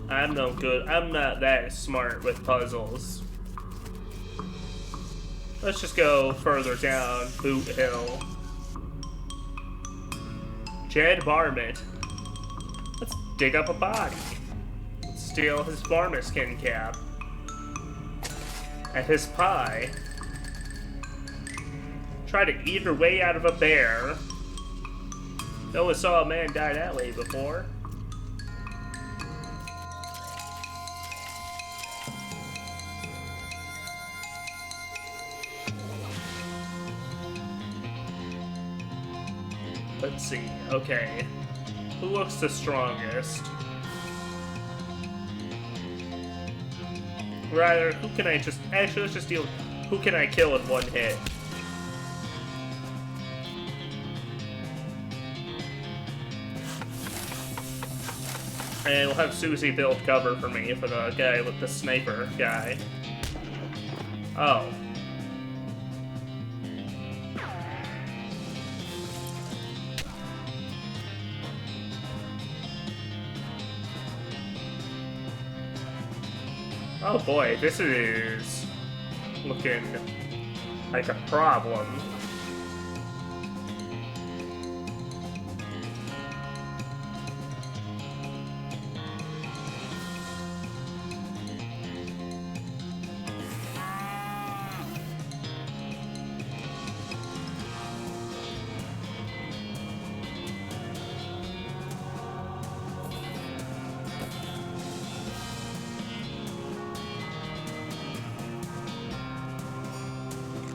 Speaker 1: I'm no good. I'm not that smart with puzzles. Let's just go further down Boot Hill. Jed Barmett. dig up a body, steal his Barmiskin cap, and his pie, try to eat her way out of a bear. No one saw a man die that way before. Let's see, okay. Who looks the strongest? Rather, who can I just... Actually, let's just deal... Who can I kill in one hit? And we'll have Susie build cover for me for the guy with the sniper guy. Oh. Oh boy, this is looking like a problem.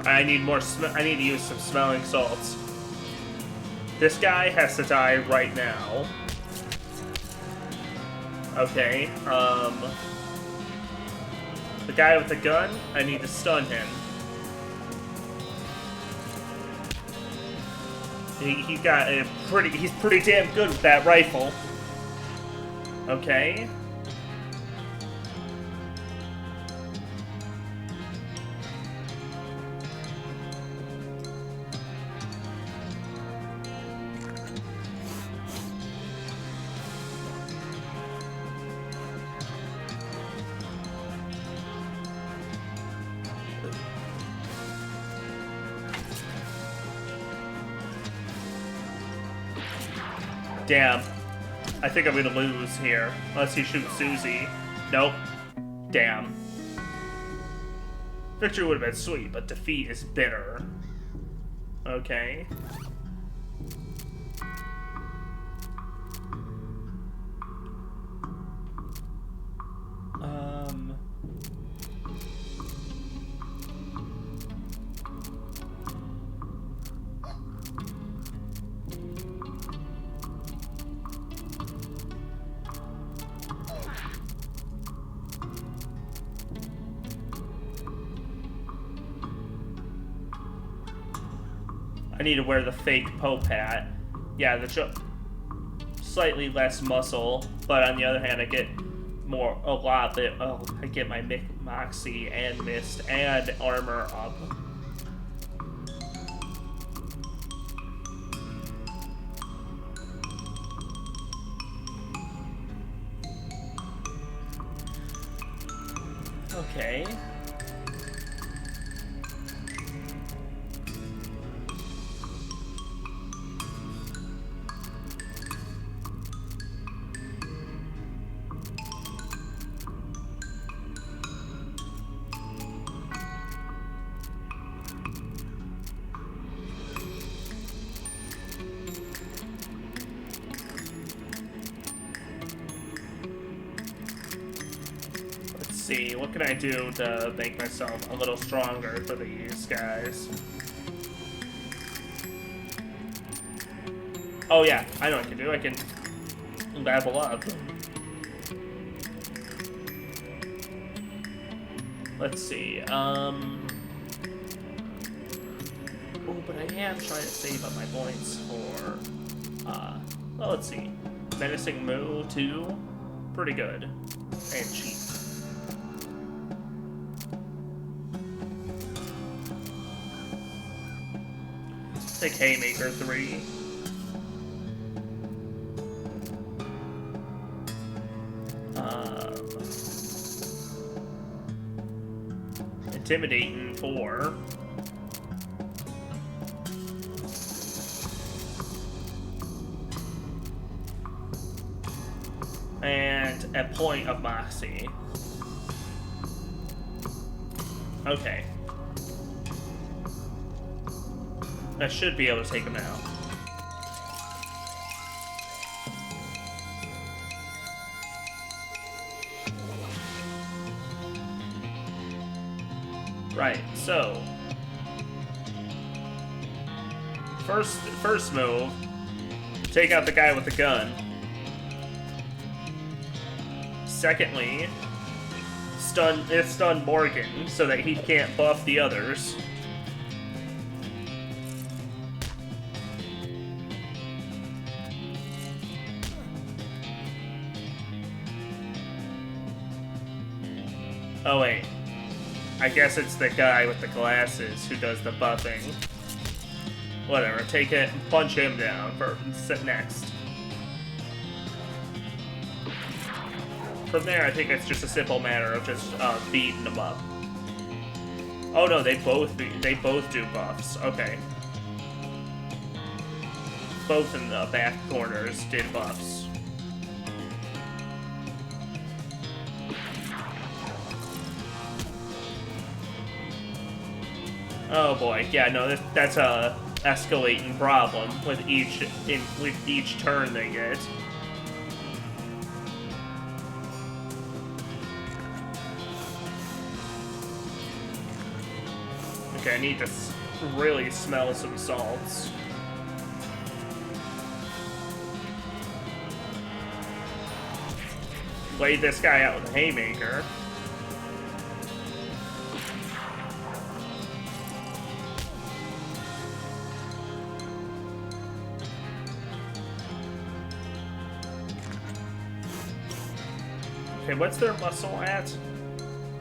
Speaker 1: I need more. I need to use some smelling salts. This guy has to die right now. Okay. The guy with the gun, I need to stun him. He's got a pretty. He's pretty damn good with that rifle. Okay. Damn. I think I'm gonna lose here. Unless he shoots Susie. Nope. Damn. Victory would have been sweet, but defeat is bitter. Okay. I need to wear the fake Pope hat. Yeah, the slightly less muscle, but on the other hand, I get a lot that, oh, I get my Moxie and Mist and armor up. Okay. See, what can I do to make myself a little stronger for these guys? Oh yeah, I know what I can do. I can level up. Let's see, oh, but I am trying to save up my points for, well, let's see. Menacing Moo, 2. Pretty good. And cheap. Take Haymaker 3. Intimidating 4. a point of moxie. Okay. I should be able to take him out. Right, so first move, take out the guy with the gun. Secondly, stun Morgan so that he can't buff the others. Oh wait, I guess it's the guy with the glasses who does the buffing. Whatever, take it and punch him down for next. From there, I think it's just a simple matter of just beating them up. Oh no, they both do buffs. Okay. Both in the back corners did buffs. Oh boy, yeah, no, that's a escalating problem with each turn they get. Okay, I need to really smell some salts. Laid this guy out with a haymaker. Okay, what's their muscle at?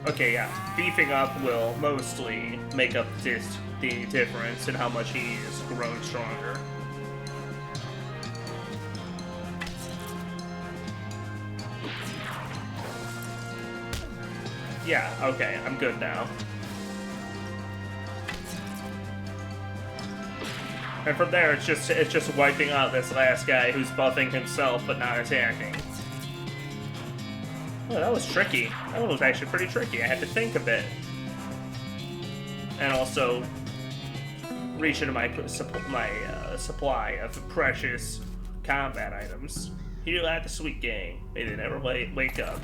Speaker 1: Okay, yeah, beefing up will mostly make up the difference in how much he is grown stronger. Yeah, okay, I'm good now. And from there, it's just wiping out this last guy who's buffing himself but not attacking. Oh, that was tricky. That one was actually pretty tricky. I had to think a bit. And also reach into my supply of precious combat items. Heal at the sweet gang. May they never wake up.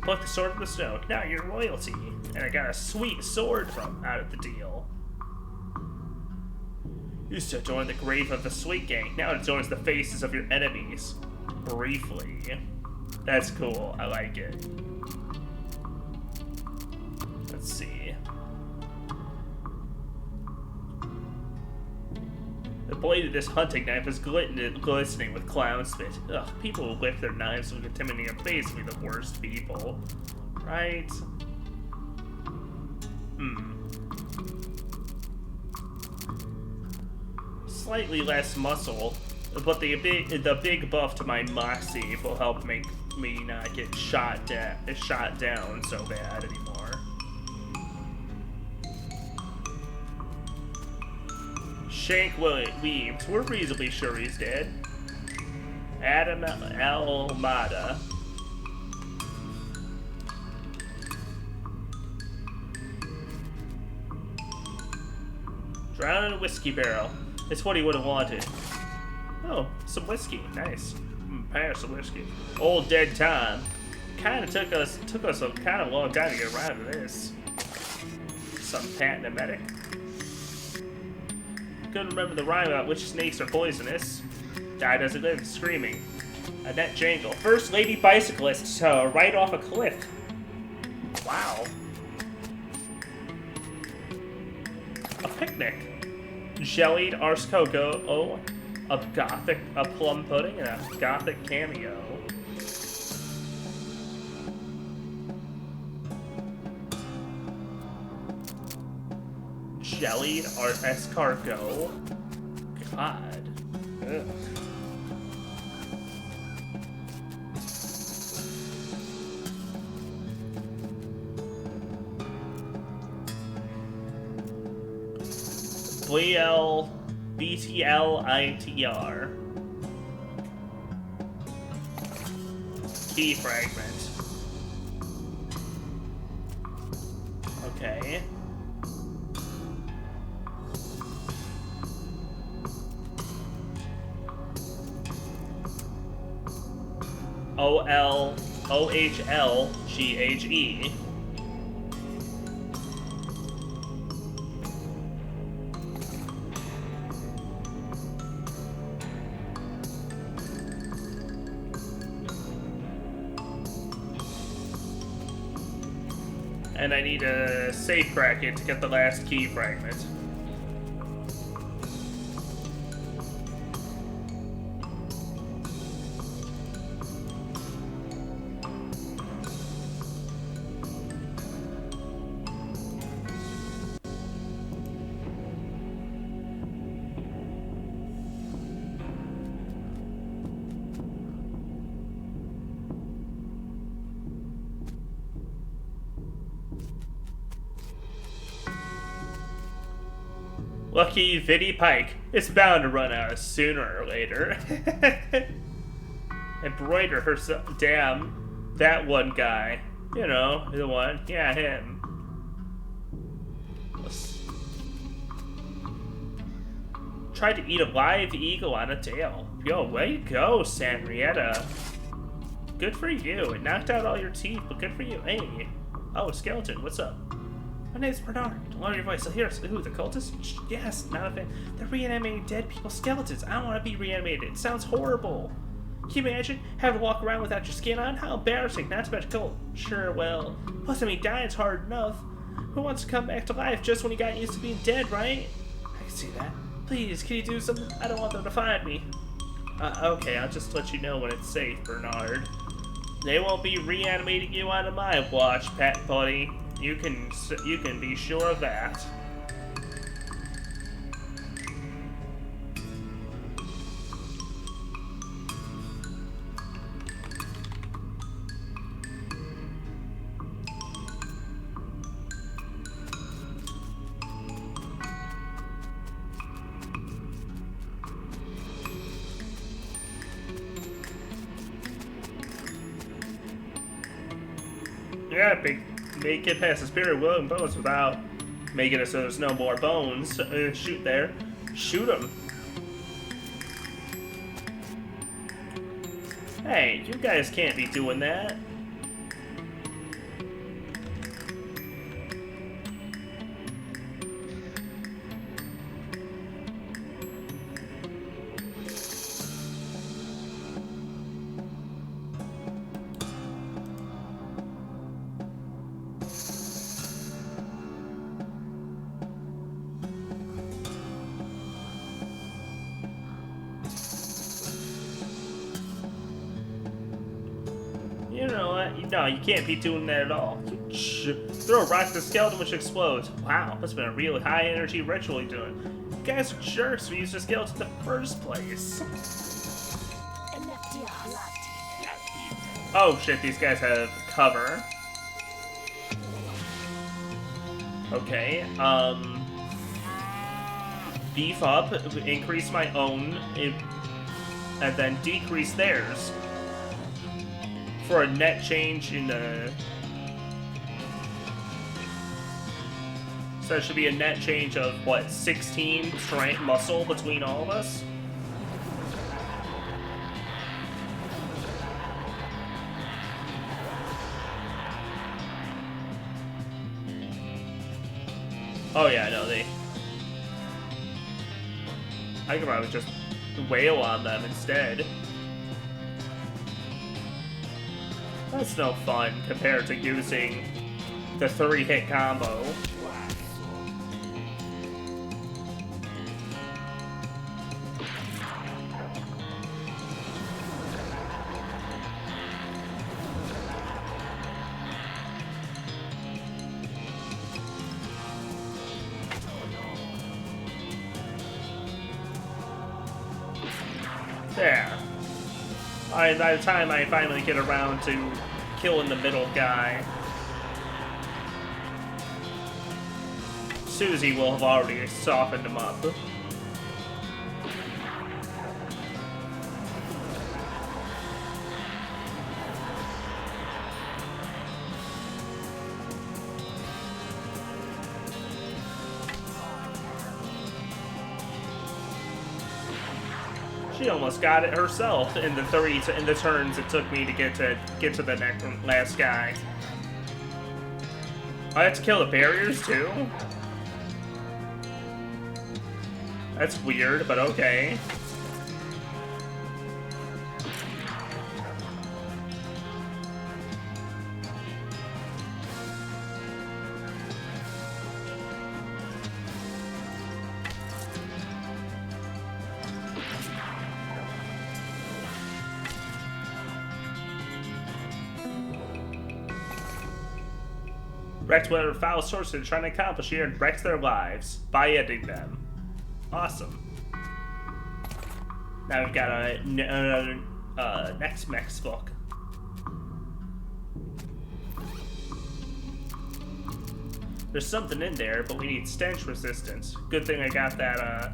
Speaker 1: Pluck the sword from the stone. Now your royalty. And I got a sweet sword out of the deal. Used to adorn the grave of the sweet gang. Now it adorns the faces of your enemies. Briefly. That's cool. I like it. Let's see. The blade of this hunting knife is glistening with clown spit. Ugh, people who lift their knives with intimidating are basically the worst people. Right? Slightly less muscle, but the big buff to my moxie will help make me not get shot down so bad anymore. Shank Weaves, we're reasonably sure he's dead. Adam Almada. Drown in a whiskey barrel. It's what he would have wanted. Oh, some whiskey. Nice. Pass the whiskey. Old dead time. Kinda took us a kind of long time to get around to this. Some patent medic. Couldn't remember the rhyme about which snakes are poisonous. Die doesn't live, screaming. Annette Jangle. First lady bicyclist right off a cliff. Wow. A picnic. Jellied arse cocoa. A plum pudding, and a gothic cameo. Jellied escargot. God. Ugh. BTLITR. key fragment. Okay. OLOHLGHE. And I need a safe bracket to get the last key fragment. Lucky Viddy Pike. It's bound to run out sooner or later. Embroider herself. Damn. That one guy. You know, the one. Yeah, him. Tried to eat a live eagle on a tail. Yo, way to go, Sanrietta. Good for you. It knocked out all your teeth, but good for you. Hey. Oh, skeleton, what's up? My name's Bernard. Don't lower your voice. So here's who, the cultists? Yes, not a fan. They're reanimating dead people's skeletons. I don't want to be reanimated. It sounds horrible. Can you imagine having to walk around without your skin on? How embarrassing. Not to mention cold. Sure, well. Plus, I mean, dying's hard enough. Who wants to come back to life just when you got used to being dead, right? I can see that. Please, can you do something? I don't want them to find me. Okay, I'll just let you know when it's safe, Bernard. They won't be reanimating you on my watch, pet buddy. You can be sure of that. Yeah, make it past the spirit will and bones without making it so there's no more bones. Shoot there. Shoot him. Hey, you guys can't be doing that. You know what? No, you can't be doing that at all. Throw a rock at the skeleton which explodes. Wow, that's been a really high energy ritual you're doing. You guys are jerks who used the skeleton in the first place. Oh shit, these guys have cover. Okay, beef up, increase my own, and then decrease theirs. For a net change in the... So it should be a net change of, what, 16 strength muscle between all of us? Oh yeah, no, I could probably just wail on them instead. That's no fun compared to using the 3-hit combo. There. By the time I finally get around to killing the middle guy, Susie will have already softened him up. She almost got it herself in the turns it took me to get to the next last guy. I have to kill the barriers too? That's weird, but okay. Wrecked whatever foul source they're trying to accomplish here and wrecks their lives by ending them. Awesome. Now we've got another next mech's book. There's something in there, but we need stench resistance. Good thing I got that,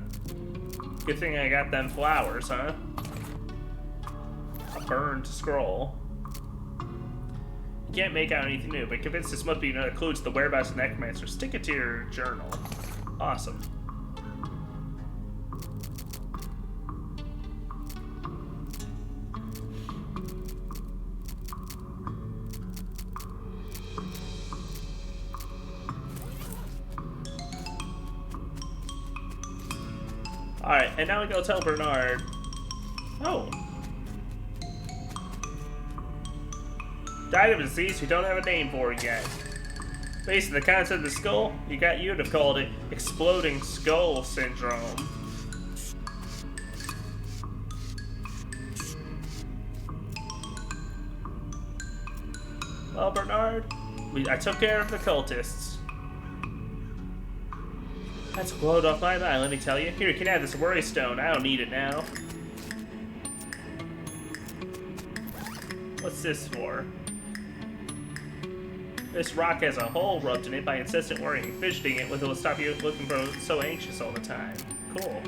Speaker 1: good thing I got them flowers, huh? A burned scroll. You can't make out anything new, but convinced this must be another clue to the whereabouts of the necromancer. Stick it to your journal. Awesome. Alright, and now we go tell Bernard. Oh. Died of a disease we don't have a name for it yet. Based on the concept of the skull, you'd have called it exploding skull syndrome. Well, Bernard, I took care of the cultists. That's a load off my mind, let me tell you. Here, you can have this worry stone. I don't need it now. What's this for? This rock has a hole rubbed in it by incessant worrying. Fidgeting it will stop you looking for so anxious all the time. Cool.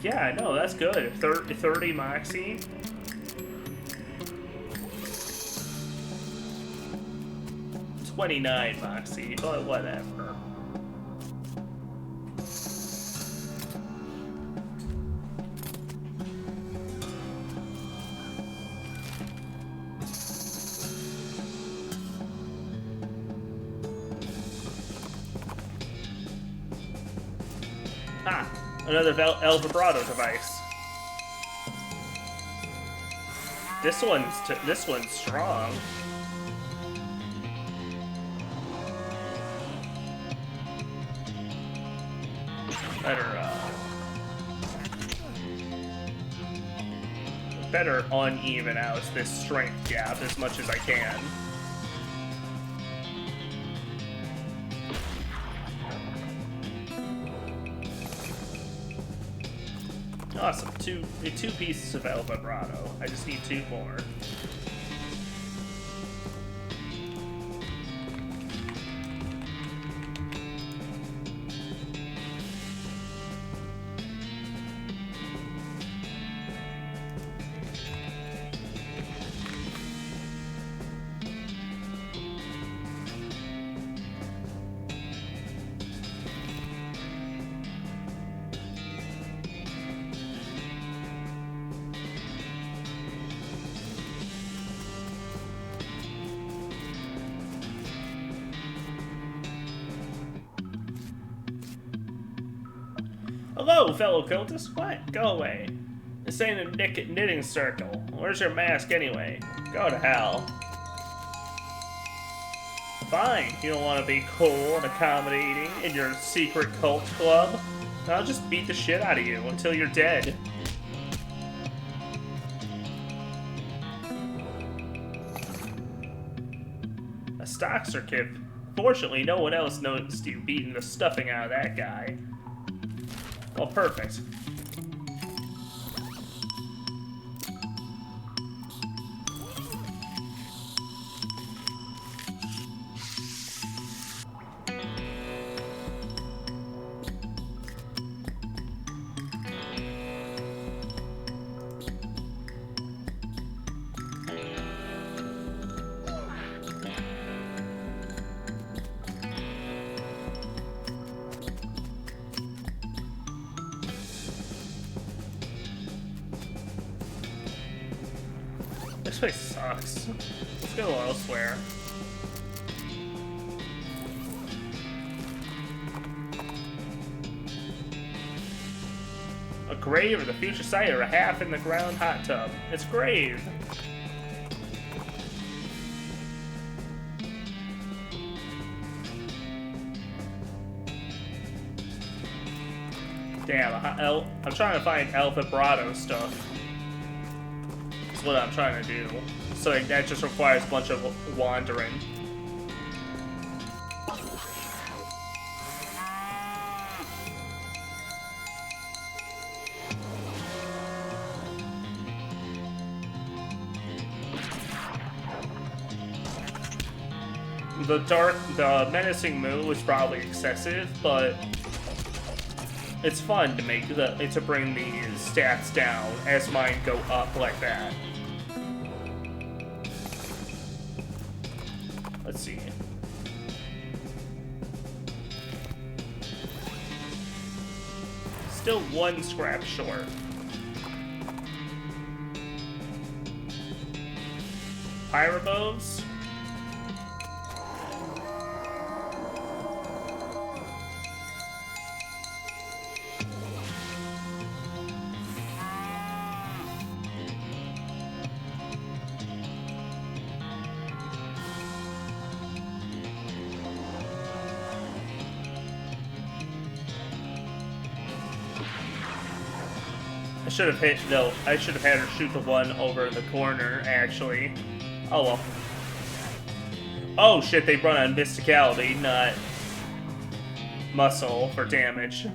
Speaker 1: Yeah, I know, that's good. 30 Moxie. $29 Moxie, but whatever. Ah, another El Vibrato device. This one's strong. Better uneven out this strength gap as much as I can. Awesome, two pieces of El Vibrato. I just need 2 more. Hello, fellow cultists. What? Go away. This ain't a knitting circle. Where's your mask anyway? Go to hell. Fine, you don't want to be cool and accommodating in your secret cult club? I'll just beat the shit out of you until you're dead. A stock circuit. Fortunately, no one else noticed you beating the stuffing out of that guy. Well, perfect. This place sucks. Let's go elsewhere. A grave or the future site or a half-in-the-ground hot tub. It's grave. Damn, I'm trying to find El Vibrato stuff. That's what I'm trying to do. So like, that just requires a bunch of wandering. The menacing move was probably excessive, but it's fun to bring the stats down as mine go up like that. Let's see. Still one scrap short. Pyrobows. I should have had her shoot the one over in the corner, actually. Oh well. Oh shit, they run on mysticality, not muscle for damage.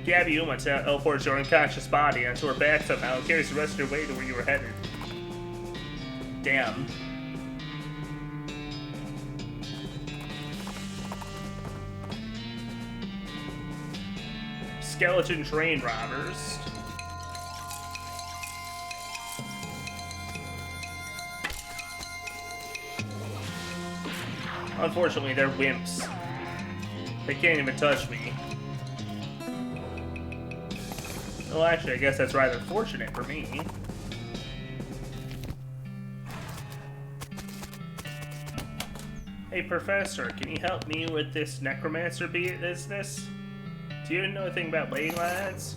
Speaker 1: Gabby Uma teleports your unconscious body onto her back somehow and carries the rest of your way to where you were headed. Damn. Skeleton train robbers. Unfortunately, they're wimps. They can't even touch me. Well, actually, I guess that's rather fortunate for me. Hey, Professor, can you help me with this necromancer business? Do you know anything about ley lines?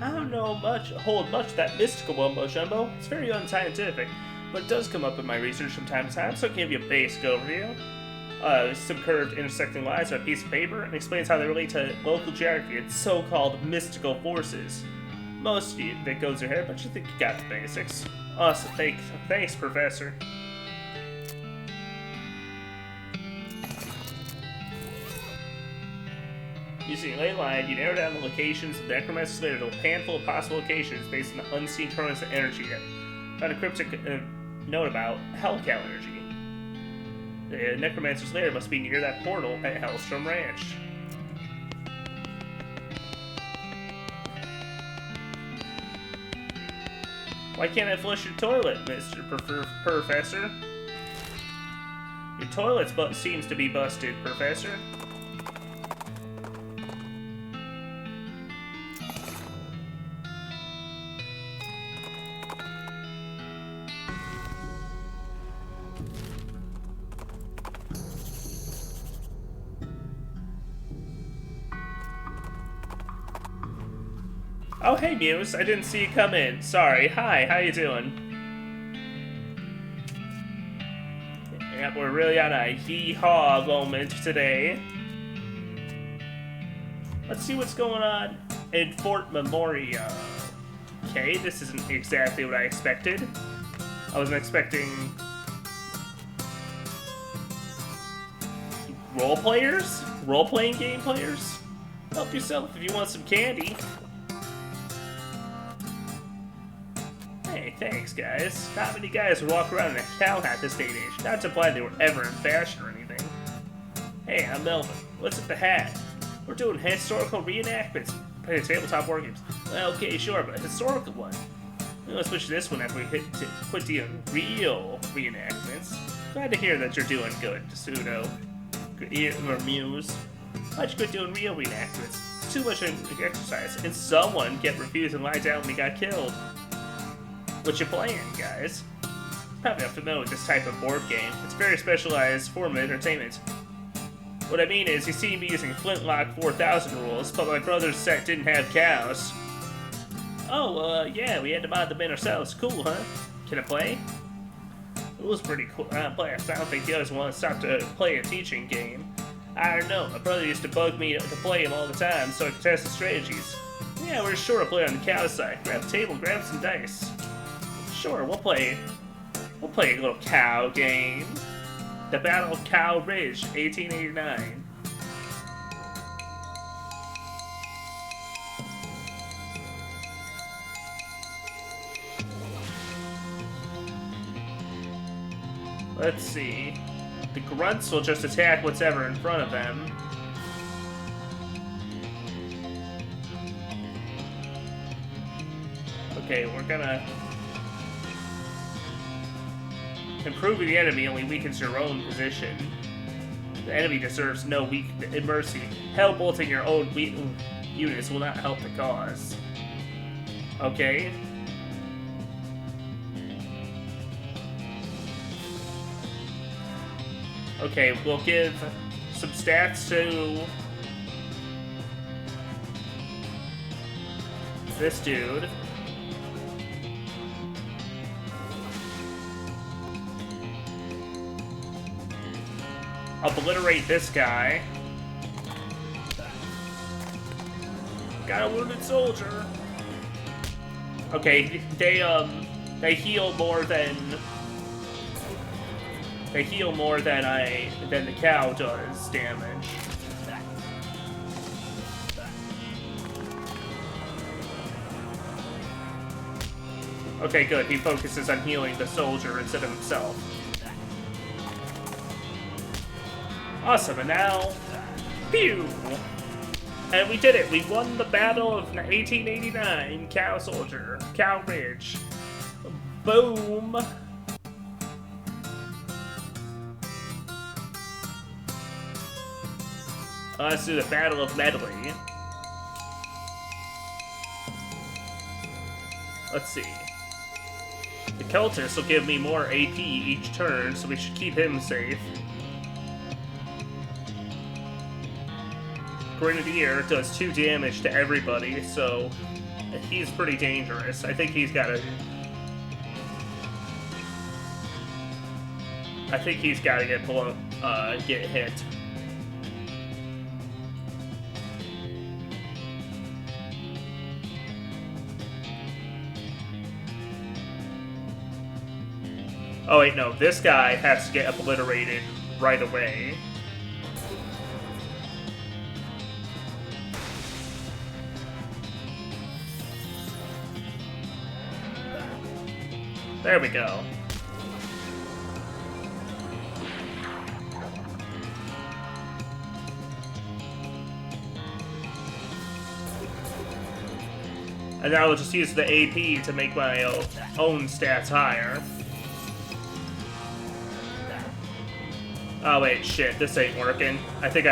Speaker 1: I don't know hold much of that mystical mumbo jumbo. It's very unscientific, but it does come up in my research from time to time, so I'll give you a basic overview. Some curved intersecting lines on a piece of paper and explains how they relate to local geography and so-called mystical forces. Most of it goes your head, but you think you got the basics. Awesome, thanks, Professor. Using a ley line, you narrow down the locations of the necromancer's lair to a handful of possible locations based on the unseen currents of energy. Found a cryptic note about Hellcow energy. The necromancer's lair must be near that portal at Hellstrom Ranch. Why can't I flush your toilet, Mr. Professor? Your toilet seems to be busted, Professor. Oh, hey, Muse. I didn't see you come in. Sorry. Hi, how you doing? Yep, we're really on a hee-haw moment today. Let's see what's going on in Fort Memoria. Okay, this isn't exactly what I expected. I wasn't expecting role players? Role-playing game players? Help yourself if you want some candy. Hey, thanks, guys. Not many guys would walk around in a cow hat this day and age. Not to imply they were ever in fashion or anything. Hey, I'm Melvin. What's with the hat? We're doing historical reenactments. Playing tabletop war games. Well, okay, sure, but a historical one. We'll switch to this one after we quit doing real reenactments. Glad to hear that you're doing good, Pseudo. Or Muse. Why'd you quit doing real reenactments? That's too much exercise. And someone kept refusing to lie down when he got killed. What you playing, guys? Probably not familiar with this type of board game. It's a very specialized form of entertainment. What I mean is, you see me using Flintlock 4000 rules, but my brother's set didn't have cows. Oh, yeah, we had to mod them in ourselves. Cool, huh? Can I play? It was pretty cool. Blast. I don't think the others want to stop to play a teaching game. I don't know. My brother used to bug me to play him all the time so I could test the strategies. Yeah, we're sure to play on the cow side. Grab a table, grab some dice. Sure, we'll play a little cow game. The Battle of Cow Ridge, 1889. Let's see. The grunts will just attack what's ever in front of them. Okay, we're gonna... Improving the enemy only weakens your own position. The enemy deserves no mercy. Hell-bolting your own units will not help the cause. Okay. Okay, we'll give some stats to this dude. Obliterate this guy. Got a wounded soldier. Okay, they heal more than the cow does damage. Okay, good. He focuses on healing the soldier instead of himself. Awesome, and now... Pew! And we did it! We won the Battle of 1889, Cow Soldier, Cow Ridge. Boom! Let's do the Battle of Medley. Let's see. The Cultist will give me more AP each turn, so we should keep him safe. Grenadier does 2 damage to everybody, so he's pretty dangerous. I think he's gotta... get hit. Oh wait, no, this guy has to get obliterated right away. There we go. And now I'll just use the AP to make my own stats higher. Oh wait, shit, this ain't working. I think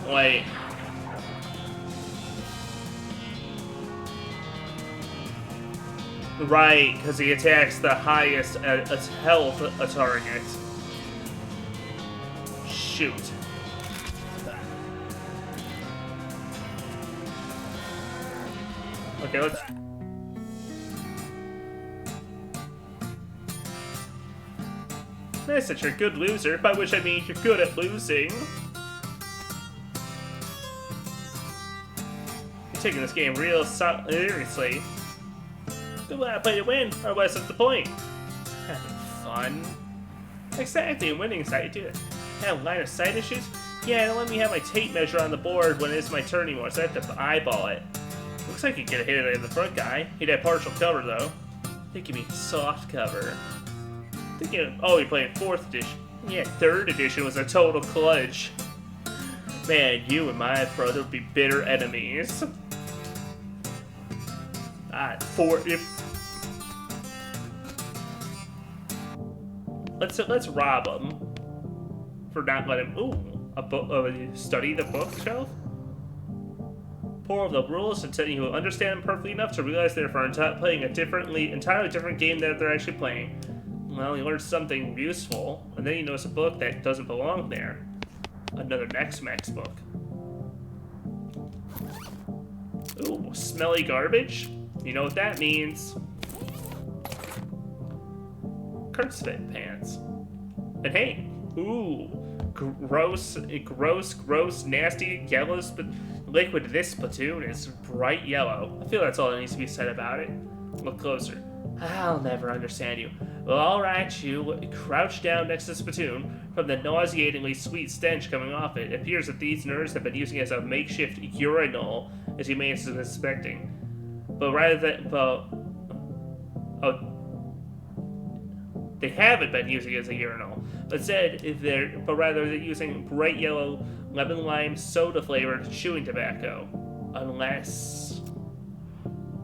Speaker 1: wait. Right, because he attacks the highest health target. Shoot. Okay, let's... Nice that you're a good loser, by which I mean you're good at losing. You're taking this game real seriously. Go out, play to win, otherwise what's the point? Having fun? Exactly, winning is how you do it. Have line of sight issues? Yeah, don't let me have my tape measure on the board when it's my turn anymore, so I have to eyeball it. Looks like you get a hit at the front guy. He'd have partial cover though. I think you mean soft cover. Oh, he played 4th edition. Yeah, 3rd edition was a total kludge. Man, you and my brother would be bitter enemies. Let's rob him for not letting him. Ooh, study the bookshelf. pour over the rules until you understand them perfectly enough to realize they're playing a entirely different game that they're actually playing. Well, you learn something useful, and then you notice a book that doesn't belong there. Another Next Max book. Ooh, smelly garbage? You know what that means. Kurt's fit pants. And hey, ooh, gross, nasty yellow liquid. This spittoon is bright yellow. I feel that's all that needs to be said about it. Look closer. I'll never understand you. Well, alright, you crouch down next to the spittoon. From the nauseatingly sweet stench coming off it, it appears that these nerds have been using it as a makeshift urinal, as you may have been suspecting. But rather than, they haven't been using it as a urinal. But rather they're using bright yellow lemon lime soda flavored chewing tobacco. Unless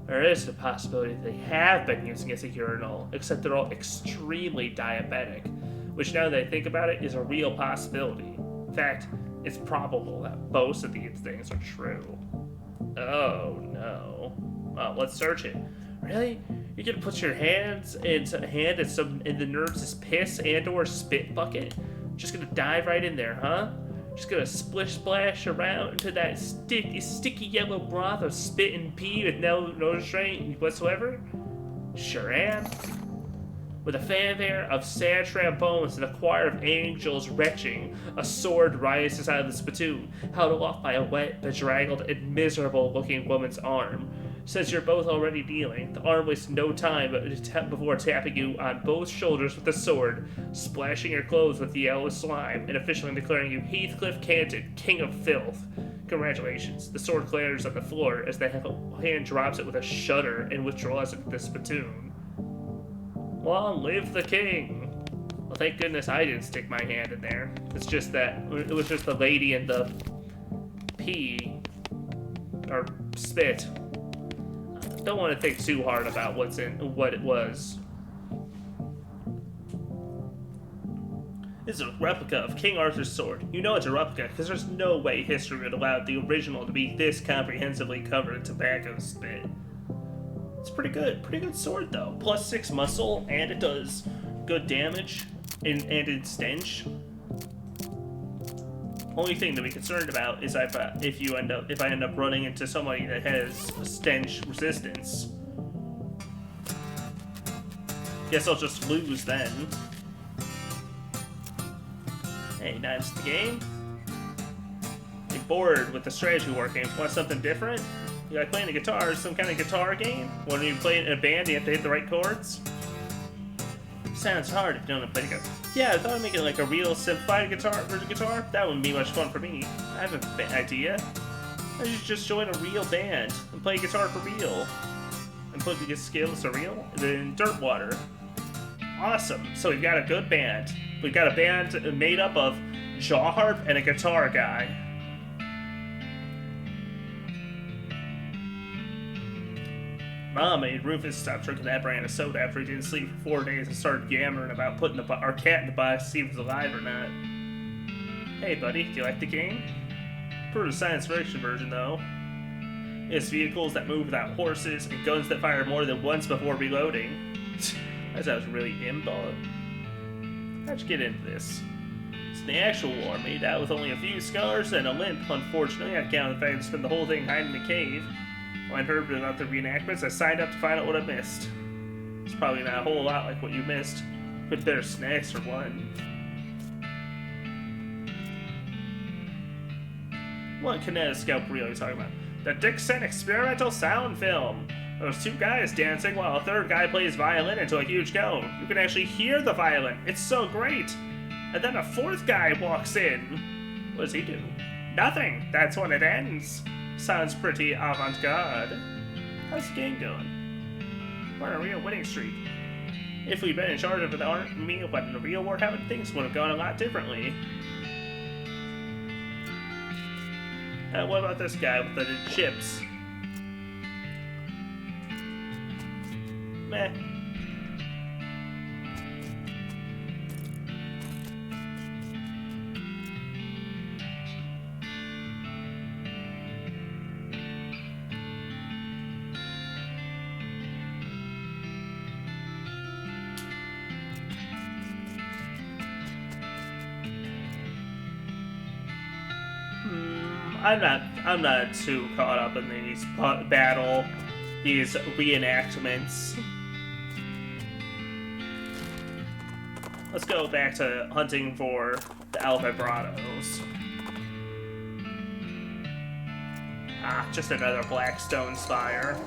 Speaker 1: there is the possibility that they have been using it as a urinal, except they're all extremely diabetic, which now that I think about it is a real possibility. In fact, it's probable that most of these things are true. Oh no. Well, let's search it. Really? You're gonna put your hand in the nerds' piss and/or spit bucket? Just gonna dive right in there, huh? Just gonna splish splash around into that sticky yellow broth of spit and pee with no restraint whatsoever? Sure am. With a fanfare of sad trombones and a choir of angels retching, a sword rises out of the spittoon, held aloft by a wet, bedraggled, and miserable-looking woman's arm. Since you're both already kneeling, the arm wastes no time before tapping you on both shoulders with the sword, splashing your clothes with the yellow slime, and officially declaring you Heathcliff Canton, King of Filth. Congratulations. The sword clatters on the floor as the hand drops it with a shudder and withdraws it to the spittoon. Long live the king! Well, thank goodness I didn't stick my hand in there. It's just that it was just the lady and the pee or spit. Don't want to think too hard about what it was. This is a replica of King Arthur's sword. You know it's a replica because there's no way history would allow the original to be this comprehensively covered in tobacco spit. It's pretty good sword though. Plus 6 muscle, and it does good damage, and it's stench. Only thing to be concerned about is if I end up running into somebody that has stench resistance. Guess I'll just lose then. Hey, nice the game. You're bored with the strategy war games. Want something different? You like playing the guitar? Some kind of guitar game? When you play in a band, you have to hit the right chords? Sounds hard if you don't know how to play the guitar. Yeah, I thought I'd make it like a real simplified guitar. That wouldn't be much fun for me. I have an idea. I should just join a real band and play guitar for real. And put the skills to real in dirt water. Awesome. So we've got a good band. We've got a band made up of jaw harp and a guitar guy. Mom made Rufus stop drinking that brand of soda after he didn't sleep for 4 days and started yammering about putting our cat in the box to see if he's alive or not. Hey buddy, do you like the game? For the science fiction version though. It's vehicles that move without horses and guns that fire more than once before reloading. That sounds really imbo. How'd you get into this? It's the actual war, made out with only a few scars and a limp, unfortunately. I count the fact I spent the whole thing hiding in a cave. When I heard about the reenactments, I signed up to find out what I missed. It's probably not a whole lot like what you missed. With better snacks for one. What kinetoscope were you talking about? The Dixon experimental sound film. There's 2 guys dancing while a 3rd guy plays violin into a huge cone. You can actually hear the violin. It's so great. And then a 4th guy walks in. What does he do? Nothing. That's when it ends. Sounds pretty avant-garde. How's the game going? We're on a real winning streak. If we'd been in charge of the army when the real war happened, things would have gone a lot differently. What about this guy with the chips? Meh. I'm not too caught up in these these reenactments. Let's go back to hunting for the Alvibrados. Ah, just another black stone spire.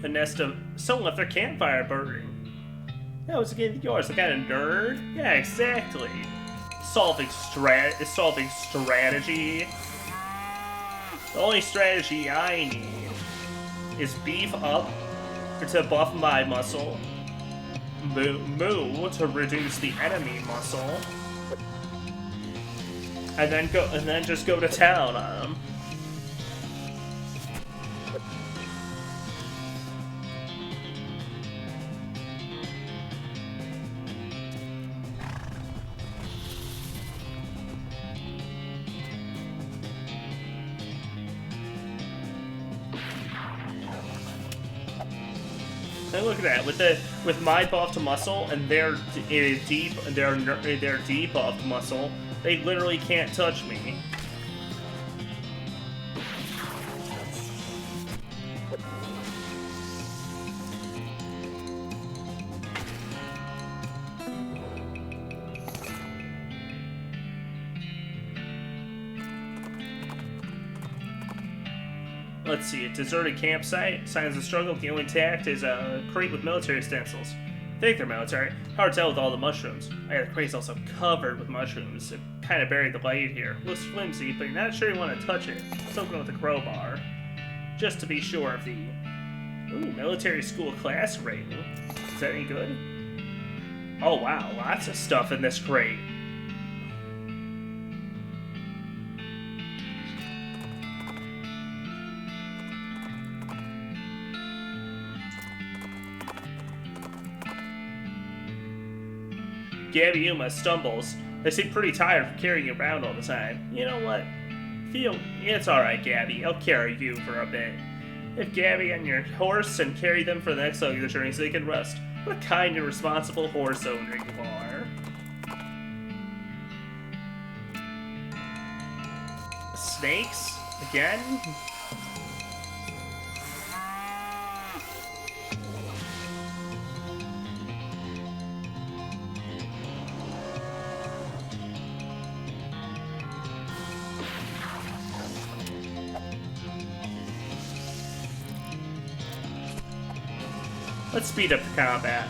Speaker 1: A nest of... Someone left their campfire burning. That was again yours. The kind of nerd? Yeah, exactly. Solving strategy. The only strategy I need is beef up to buff my muscle. Moo to reduce the enemy muscle. And then just go to town on them. And look at that, with my buff to muscle and their debuffed muscle, they literally can't touch me. Let's see, a deserted campsite. Signs of struggle. The only intact is a crate with military stencils. Think they're military. Hard to tell with all the mushrooms. The crate's also covered with mushrooms. It kind of buried the blade here. Looks flimsy, but you're not sure you want to touch it. Let's open it with a crowbar. Just to be sure of the... Ooh, military school class rating. Is that any good? Oh wow, lots of stuff in this crate. Gabby Yuma stumbles. They seem pretty tired from carrying you around all the time. You know what? It's alright, Gabby. I'll carry you for a bit. If Gabby on your horse and carry them for the next leg of the journey so they can rest. What a kind and responsible horse owner you are. Snakes? Again? Let's speed up the combat.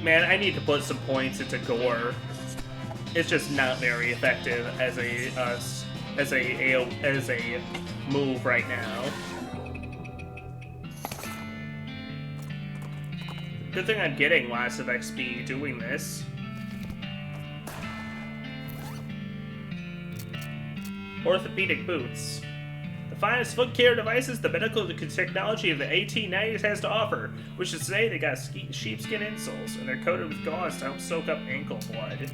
Speaker 1: Man, I need to put some points into gore. It's just not very effective as a move right now. Good thing I'm getting lots of XP doing this. Orthopedic boots. The finest foot care devices the medical technology of the 1890s has to offer, which is to say they got sheepskin insoles, and they're coated with gauze to help soak up ankle blood.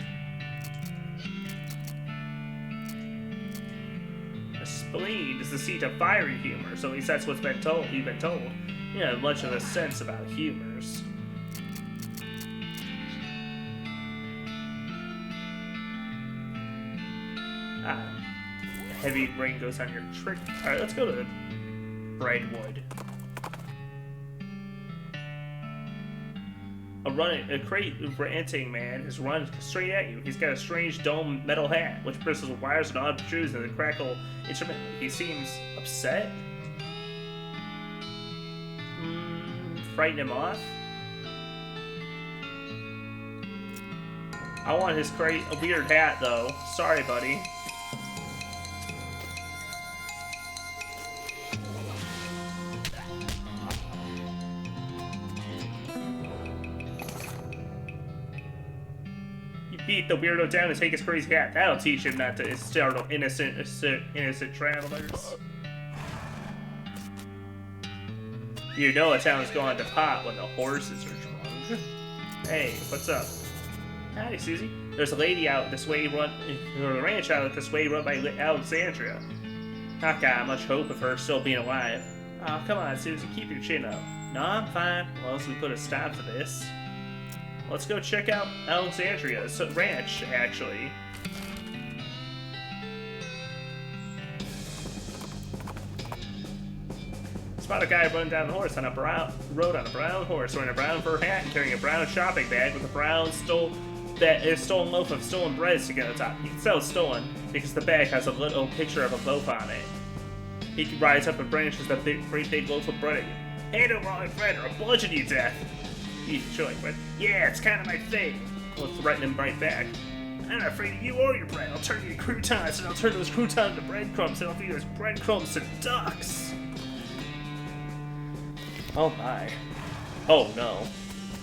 Speaker 1: Spleen is the seat of fiery humor, so at least that's what's been told. You've been told. You know much of a sense about humors. Ah, heavy rain goes on your trick. All right, let's go to Brightwood. A great ranting man has run straight at you. He's got a strange dome metal hat, which bristles with wires and odd protrusions and the crackle instrument. He seems upset. Frighten him off. I want his weird hat, though. Sorry, buddy. beat the weirdo down and take his crazy hat. That'll teach him not to startle innocent travelers. You know a town's going to pot when the horses are drunk. Hey, what's up? Howdy, Susie. There's a lady out this way a ranch out this way run by Alexandria. Not got much hope of her still being alive. Oh, come on, Susie, keep your chin up. No, I'm fine. Well, as we put a stop to this. Let's go check out Alexandria's ranch, actually. Spot a guy running down the road on a brown horse, wearing a brown fur hat and carrying a brown shopping bag with a brown stolen loaf of stolen bread sticking on the top. He can tell it's stolen because the bag has a little picture of a loaf on it. He rides up and branches the great big loaf of bread. Hand over all my bread or I'll bludgeon you to death. He's showing bread. Yeah, it's kind of my thing. We'll threaten him right back. I'm not afraid of you or your bread. I'll turn you to croutons, and I'll turn those croutons to breadcrumbs, and I'll feed those breadcrumbs to ducks. Oh my. Oh no.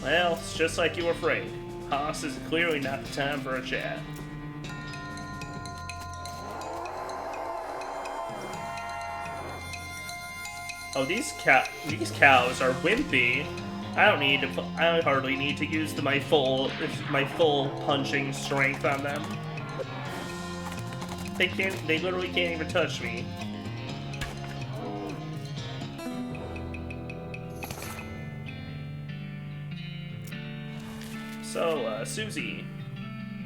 Speaker 1: Well, it's just like you were afraid. Haas is clearly not the time for a chat. Oh, these cows are wimpy. I hardly need to use my full punching strength on them. They literally can't even touch me. So, Susie.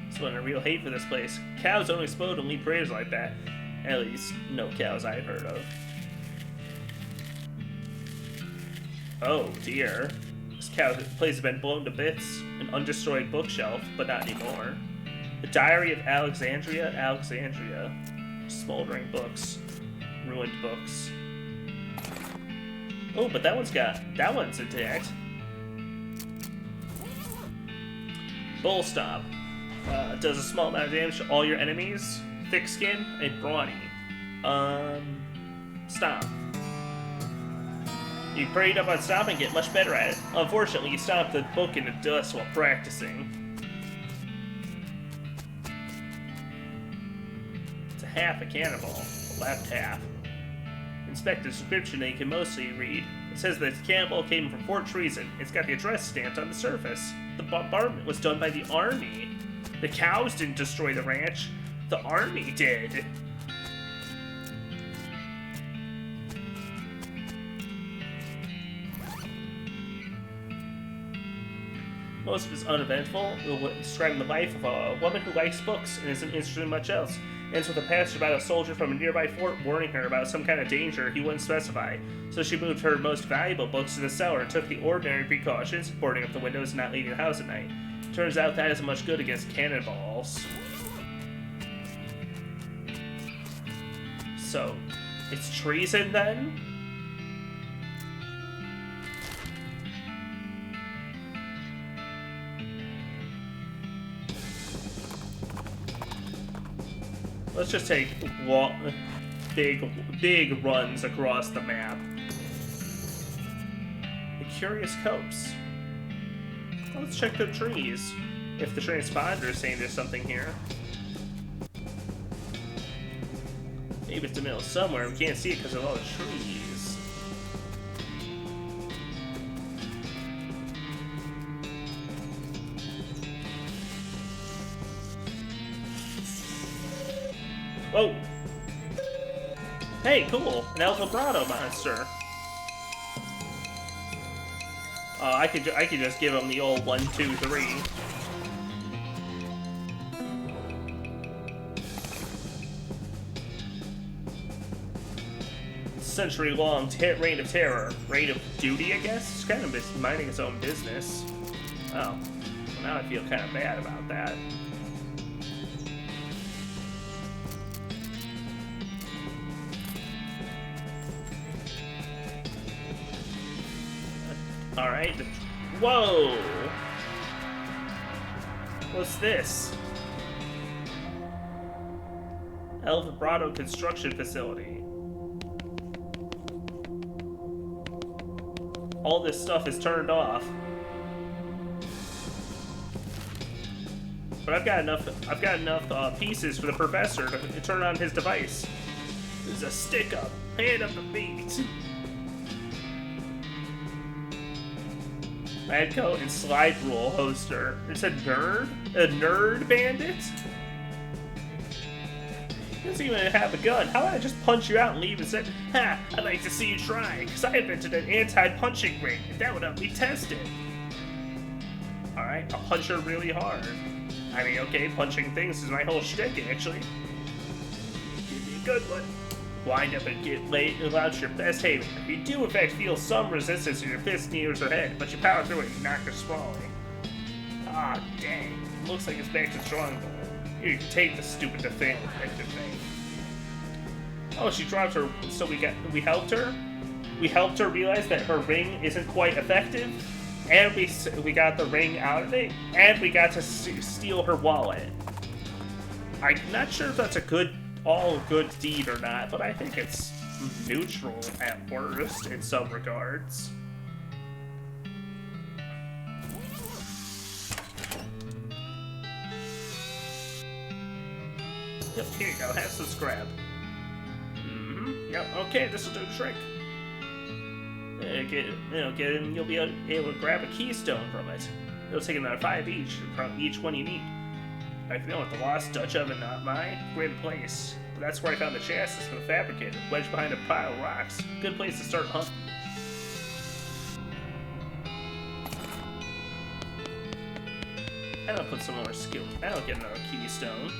Speaker 1: It's one I real hate for this place. Cows don't explode and leave prayers like that. At least, no cows I've heard of. Oh, dear. This place has been blown to bits. An undestroyed bookshelf, but not anymore. The Diary of Alexandria. Smoldering books. Ruined books. Oh, but that one's intact. Bull Stomp. Does a small amount of damage to all your enemies. Thick skin and brawny. Stomp. You prayed up on Stomp and get much better at it. Unfortunately, you stomped the book into dust while practicing. It's a half a cannonball. The left half. Inspect the description and you can mostly read. It says that the cannonball came from Fort Treason. It's got the address stamped on the surface. The bombardment was done by the army. The cows didn't destroy the ranch. The army did. Most of it is uneventful, describing the life of a woman who likes books and isn't interested in much else. Ends with a passage about a soldier from a nearby fort warning her about some kind of danger he wouldn't specify. So she moved her most valuable books to the cellar and took the ordinary precautions, boarding up the windows and not leaving the house at night. Turns out that isn't much good against cannonballs. So, it's treason then? Let's just take big runs across the map. A curious copse. Let's check the trees. If the transponder is saying there's something here. Maybe it's in the middle somewhere. We can't see it because of all the trees. Whoa! Hey, cool! An El Vibrato monster. I could just give him the old 1, 2, 3. Century-long reign of terror. Reign of duty, I guess? It's kind of minding its own business. Oh. Well, now I feel kind of bad about that. Alright. Whoa! What's this? El Vibrato Construction Facility. All this stuff is turned off. but I've got enough pieces for the professor to turn on his device. There's a stick up, hand up the feet. Radcoat and slide rule hoster. It's a nerd bandit? He doesn't even have a gun. How about I just punch you out and leave and say, ha, I'd like to see you try, because I invented an anti-punching ring, and that would help me test it. Alright, I'll punch her really hard. I mean, okay, punching things is my whole shtick, actually. Give me a good one. Wind up and get late and launch your best haven. You do, in fact, feel some resistance in your fist nears her head, but you power through it and knock her sprawling. Ah, dang. Looks like it's back to drawing board. Here, you can take the stupid defective thing. Oh, she dropped her, so we helped her? We helped her realize that her ring isn't quite effective, and we got the ring out of it, and we got to steal her wallet. I'm not sure if that's a all good deed or not, but I think it's neutral at worst in some regards. Yep, here you go, have some scrap. Yep, okay, this will do the trick. You'll be able to grab a keystone from it. It'll take another 5 each from each one you need. I feel like the lost Dutch oven, not mine. Great place. But that's where I found the chassis for the fabricator, wedged behind a pile of rocks. Good place to start hunting. And I'll put some more skill. And I'll get another keystone.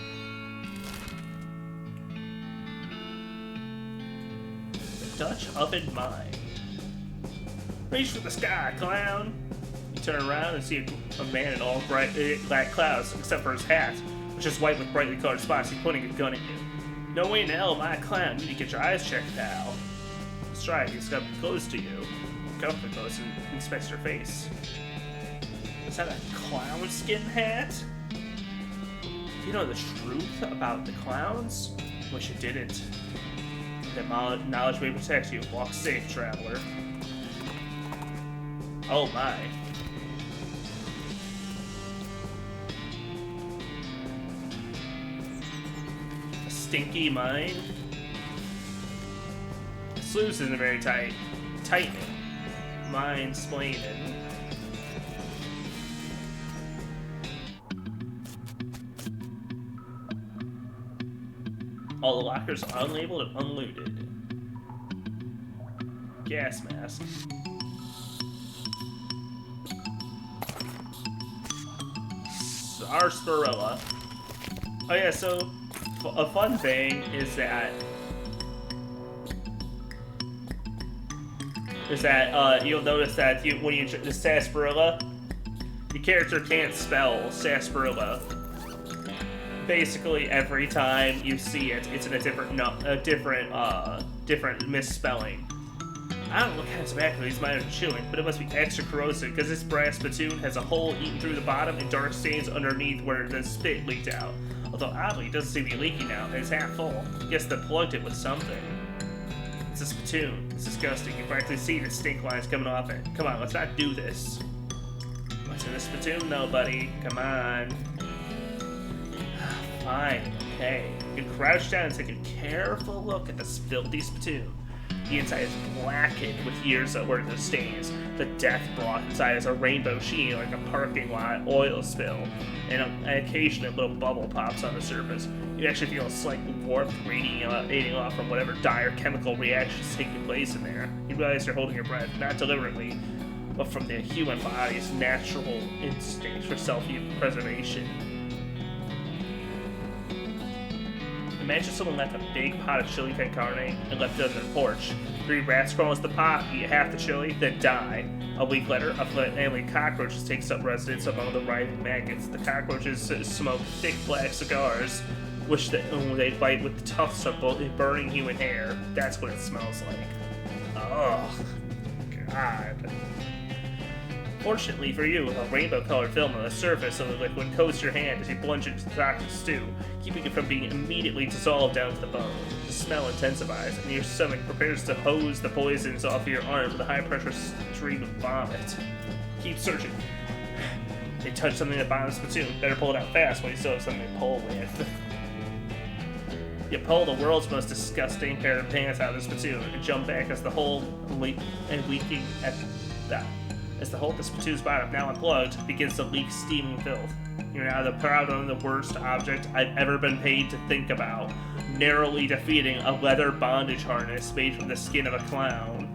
Speaker 1: The Dutch oven mine. Reach for the sky, clown! You turn around and see a man in all bright black clouds, except for his hat, which is white with brightly colored spots. He's pointing a gun at you. No way in hell, my clown. You need to get your eyes checked, pal. Let's try it. He's got close to you. Comfortably close and inspects your face. Is that a clown skin hat? Do you know the truth about the clowns? Wish you didn't. That knowledge may protect you. Walk safe, traveler. Oh my. A stinky mine? Sluice isn't very tight. Tightening. Mine splaining. All the lockers are unlabeled and unlooted. Gas mask. Sarsaparilla. Oh yeah, so a fun thing is that you'll notice that when you the sarsaparilla, your character can't spell sarsaparilla. Basically, every time you see it, it's in a different misspelling. I don't know what kind of tobacco these miners are chewing, but it must be extra corrosive because this brass spittoon has a hole eaten through the bottom and dark stains underneath where the spit leaked out. Although oddly, it doesn't seem to be leaking out, and it's half full. Guess they plugged it with something. It's a spittoon. It's disgusting. You can practically see the stink lines coming off it. Come on, let's not do this. What's in the spittoon though, buddy? Come on. Fine, okay. You crouch down and take a careful look at the filthy spittoon. The inside is blackened with years worth of stains. The death block inside is a rainbow sheen like a parking lot oil spill, and occasionally a little bubble pops on the surface. You actually feel a slight warmth radiating off from whatever dire chemical reactions taking place in there. You realize you're holding your breath, not deliberately, but from the human body's natural instinct for self-preservation. Imagine someone left a big pot of chili con carne and left it on their porch. 3 rats crawl into the pot, eat half the chili, then die. A week later, a family of cockroaches takes up residence among the writhing maggots. The cockroaches smoke thick black cigars, which they bite with the tufts of burning human hair. That's what it smells like. Oh, God. Fortunately for you, a rainbow-colored film on the surface of the liquid coats your hand as you plunge into the toxic stew, keeping it from being immediately dissolved down to the bone. The smell intensifies, and your stomach prepares to hose the poisons off of your arm with a high-pressure stream of vomit. Keep searching. They touch something at the bottom of the spittoon. Better pull it out fast when you still have something to pull with. You pull the world's most disgusting pair of pants out of the spittoon and jump back as the hole leaking at that. As the hole at the spittoon's bottom, now unplugged, begins to leak steaming filth. You're now the proud of the worst object I've ever been paid to think about, narrowly defeating a leather bondage harness made from the skin of a clown.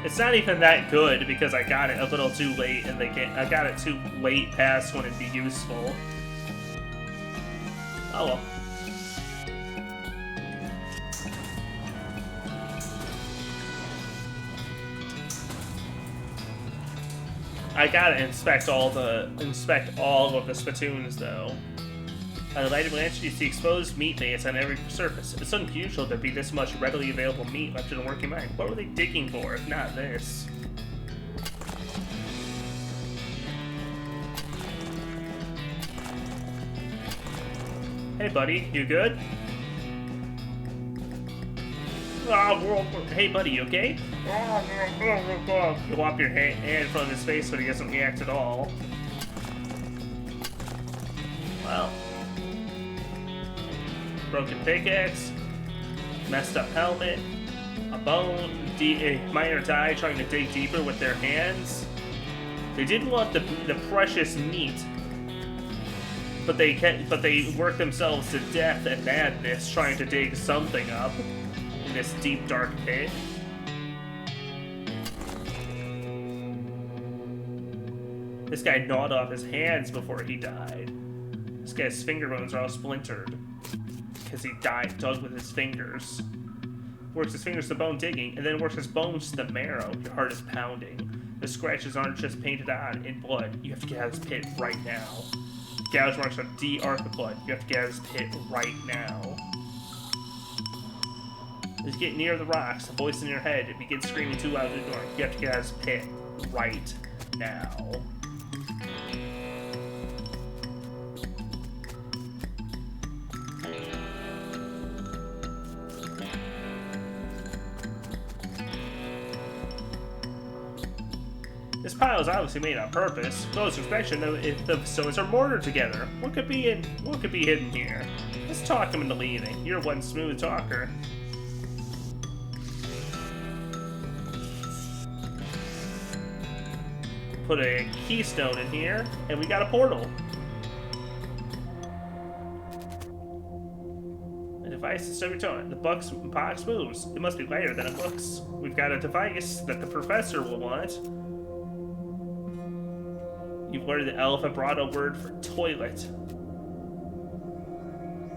Speaker 1: It's not even that good because I got it a little too late, and I got it too late past when it'd be useful. Oh well. I gotta inspect all of the spittoons though. On the lighted lantern, you see exposed meat base on every surface. It's unusual there be this much readily available meat left in a working mine. What were they digging for, if not this? Hey, buddy, you good? Hey, buddy, you okay? You whop your hand in front of his face, but he doesn't react at all. Well. Broken pickaxe, messed up helmet, a bone, a miner died trying to dig deeper with their hands. They didn't want the precious meat, but they worked themselves to death and madness trying to dig something up in this deep dark pit. This guy gnawed off his hands before he died. This guy's finger bones are all splintered because he dug with his fingers. Works his fingers to bone digging, and then works his bones to the marrow. Your heart is pounding. The scratches aren't just painted on in blood. You have to get out of this pit right now. Gouge marks on D arc of blood. You have to get out of this pit right now. As you get near the rocks, a voice in your head, it begins screaming too loud to ignore. You have to get out of this pit right now. This pile is obviously made on purpose. Close inspection, if the stones are mortared together. What could be hidden here? Let's talk him into leaving. You're one smooth talker. Put a keystone in here, and we got a portal. A device to stub your toe. The box moves. It must be lighter than it looks. We've got a device that the professor will want. You've learned the El Vibrato word for toilet.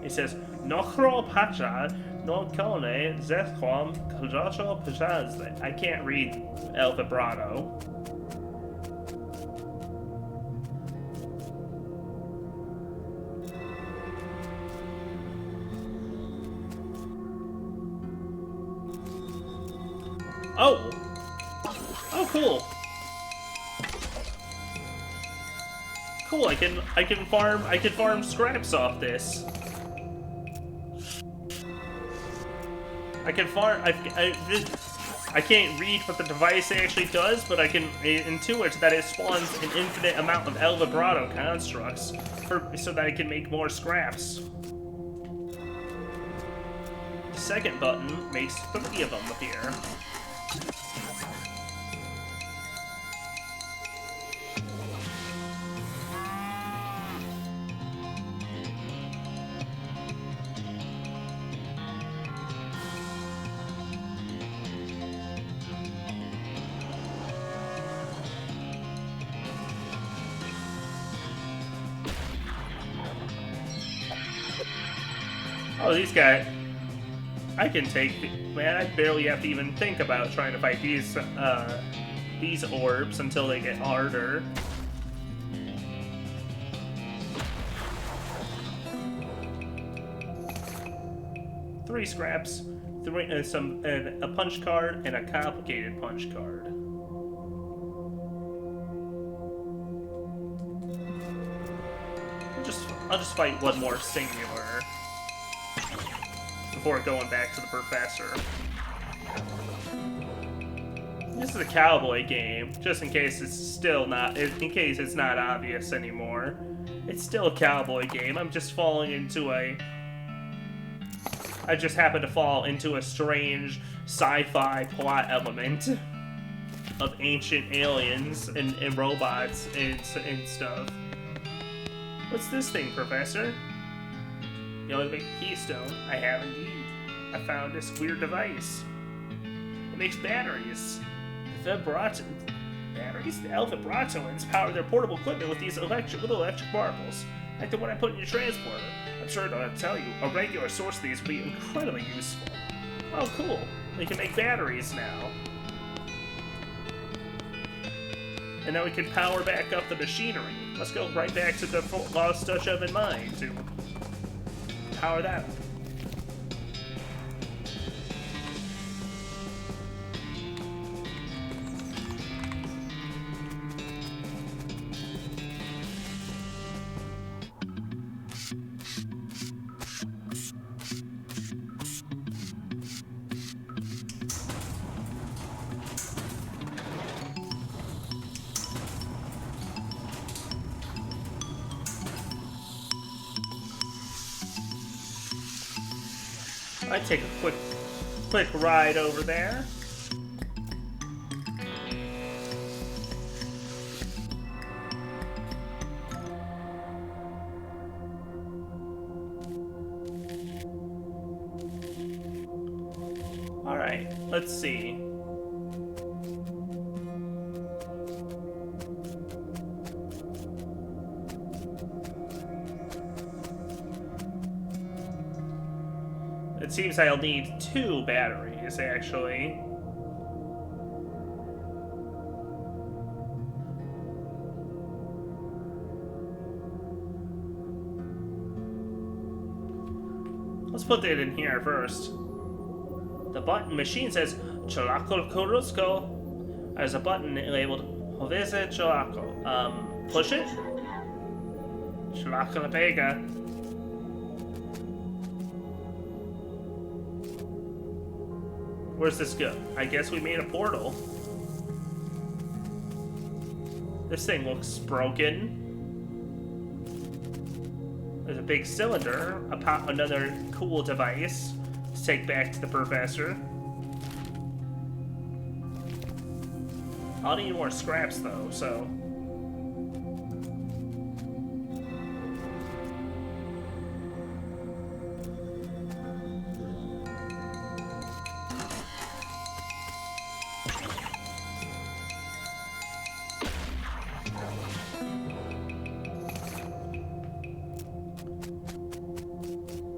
Speaker 1: It says, Nochro Pacha, no Kone, Zethquam, Kajacho Pajazle. I can't read El Vibrato. Oh! Oh, cool! Cool, I can farm scraps off this. I can't read what the device actually does, but I can intuit that it spawns an infinite amount of El Vibrato constructs so that I can make more scraps. The second button makes 30 of them appear. Oh, these guys. I can take... Man, I barely have to even think about trying to fight these orbs until they get harder. Three scraps, a punch card, and a complicated punch card. I'll just fight one more singular. before going back to the professor. This is a cowboy game, just in case it's still not, in case it's not obvious anymore. It's still a cowboy game. I'm just falling into I just happen to fall into a strange sci-fi plot element of ancient aliens and robots and stuff. What's this thing, Professor? You know, to make a keystone? I have indeed. I found this weird device. It makes batteries. The Elvibratoans power their portable equipment with these little electric marbles, like the one I put in your transporter. I'm sure to tell you, a regular source of these would be incredibly useful. Oh, cool. We can make batteries now. And now we can power back up the machinery. Let's go right back to the lost touch of in mind to power that up. I take a quick ride over there. All right, let's see. It seems I'll need 2 batteries, actually. Let's put that in here first. The button machine says Cholako Korusko. There's a button labeled Hovese Cholako. Push it. Cholako La Pega. Where's this go? I guess we made a portal. This thing looks broken. There's a big cylinder, another cool device to take back to the professor. I'll need more scraps though, so.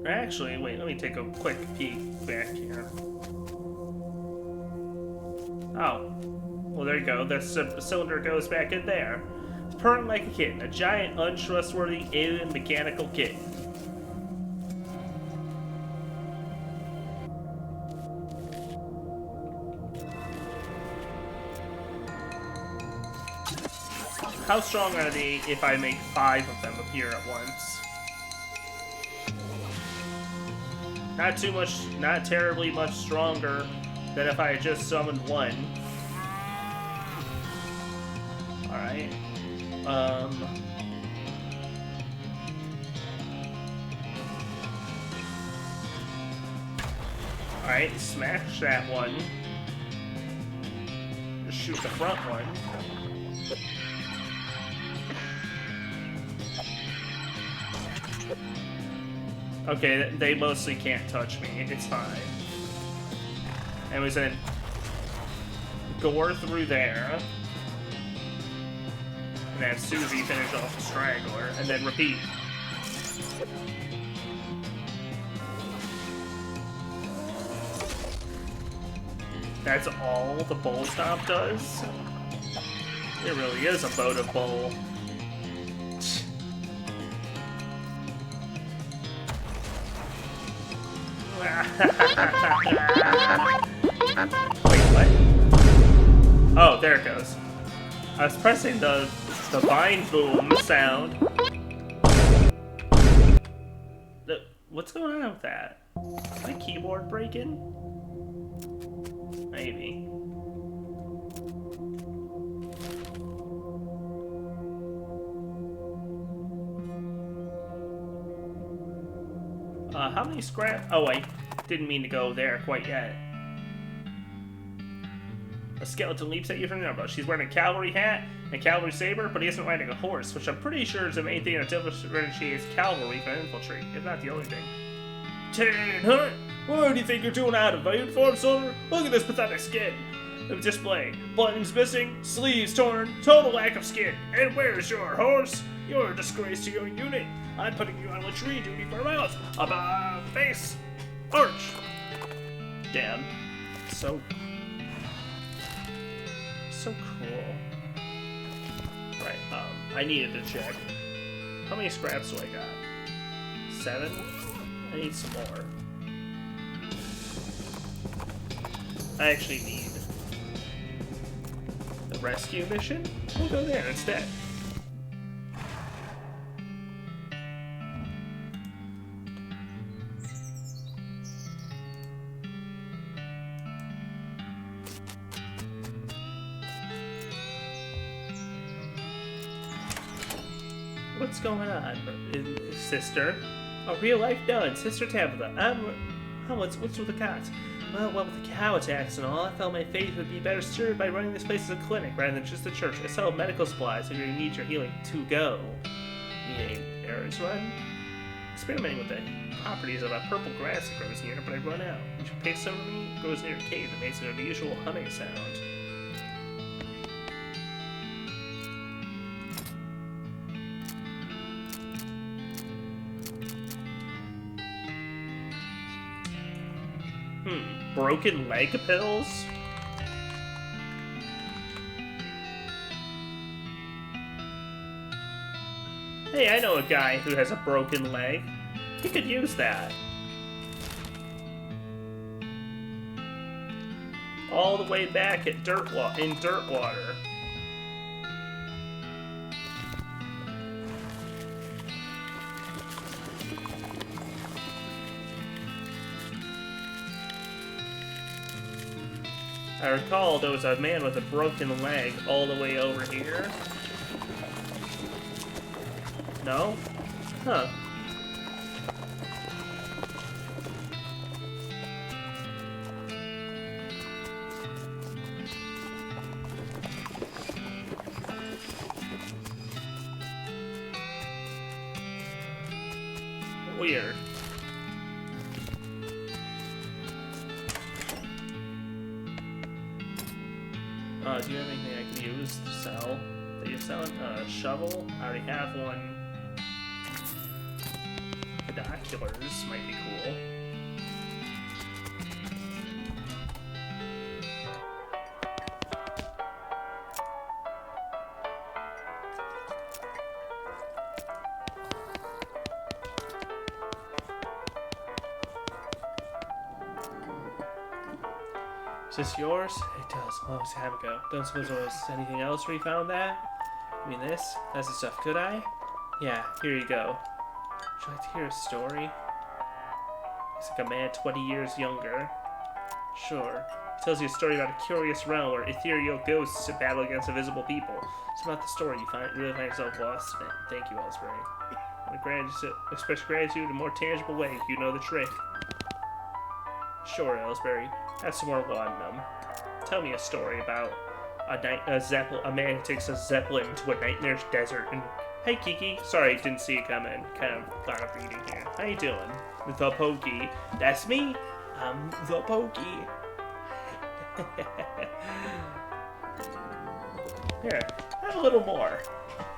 Speaker 1: Actually, wait, let me take a quick peek back here. Oh. Well, there you go. The cylinder goes back in there. It's purring like a kitten. A giant, untrustworthy, alien mechanical kitten. How strong are they if I make 5 of them appear at once? Not too much, not terribly much stronger than if I had just summoned 1. Alright. Alright, smash that one. Just shoot the front one. Okay, they mostly can't touch me. It's fine. And we said, gore through there. And have Susie finish off the straggler, and then repeat. That's all the bowl stomp does? It really is a votive bowl. Wait, what? Oh, there it goes. I was pressing the vine boom sound. What's going on with that? Is my keyboard breaking? Maybe. How many scrap? Oh, I didn't mean to go there quite yet. A skeleton leaps at you from the underbrush. She's wearing a cavalry hat and a cavalry saber, but he isn't riding a horse, which I'm pretty sure is the main thing that differentiates cavalry from infantry, if not the only thing. Hunt! What do you think you're doing out of a uniform, soldier? Look at this pathetic skin of display. Buttons missing, sleeves torn, total lack of skin. And where's your horse? You're a disgrace to your unit. I'm putting you on latrine duty for a mouth. Above face. Arch. Damn. So cool. Right, I needed to check. How many scraps do I got? 7? I need some more. I actually need the rescue mission. We'll go there instead. What's going on, sister? A real life nun, Sister Tabitha. What's with the cots? Well, what with the cow attacks and all, I felt my faith would be better served by running this place as a clinic rather than just a church. I sell medical supplies if you need your healing to go. Needing errands run? Experimenting with the properties of a purple grass that grows near, but I run out. Would you pick some of me? It grows near a cave that makes an unusual humming sound. Broken leg pills? Hey, I know a guy who has a broken leg. He could use that. All the way back at dirt water. I recall there was a man with a broken leg all the way over here. No? Huh. Weird. Do you have anything I can use to sell? That you're selling? A shovel? I already have one. Binoculars might be cool. Is this yours? It does. A long time ago. Don't suppose there was anything else where you found that? I mean this? That's the stuff. Could I? Yeah, here you go. Would you like to hear a story? It's like a man 20 years younger. Sure. He tells you a story about a curious realm where ethereal ghosts battle against invisible people. It's about the story you really find yourself lost in it. Thank you, Ellsbury. I express gratitude in a more tangible way. You know the trick. Sure, Ellsbury. Have some more laudanum. Tell me a story about a man who takes a zeppelin to a nightmarish desert and... Hey, Kiki. Sorry, didn't see you coming. Kind of thought of reading here. How you doing? The Pokey. That's me. I'm the Pokey. Here, have a little more.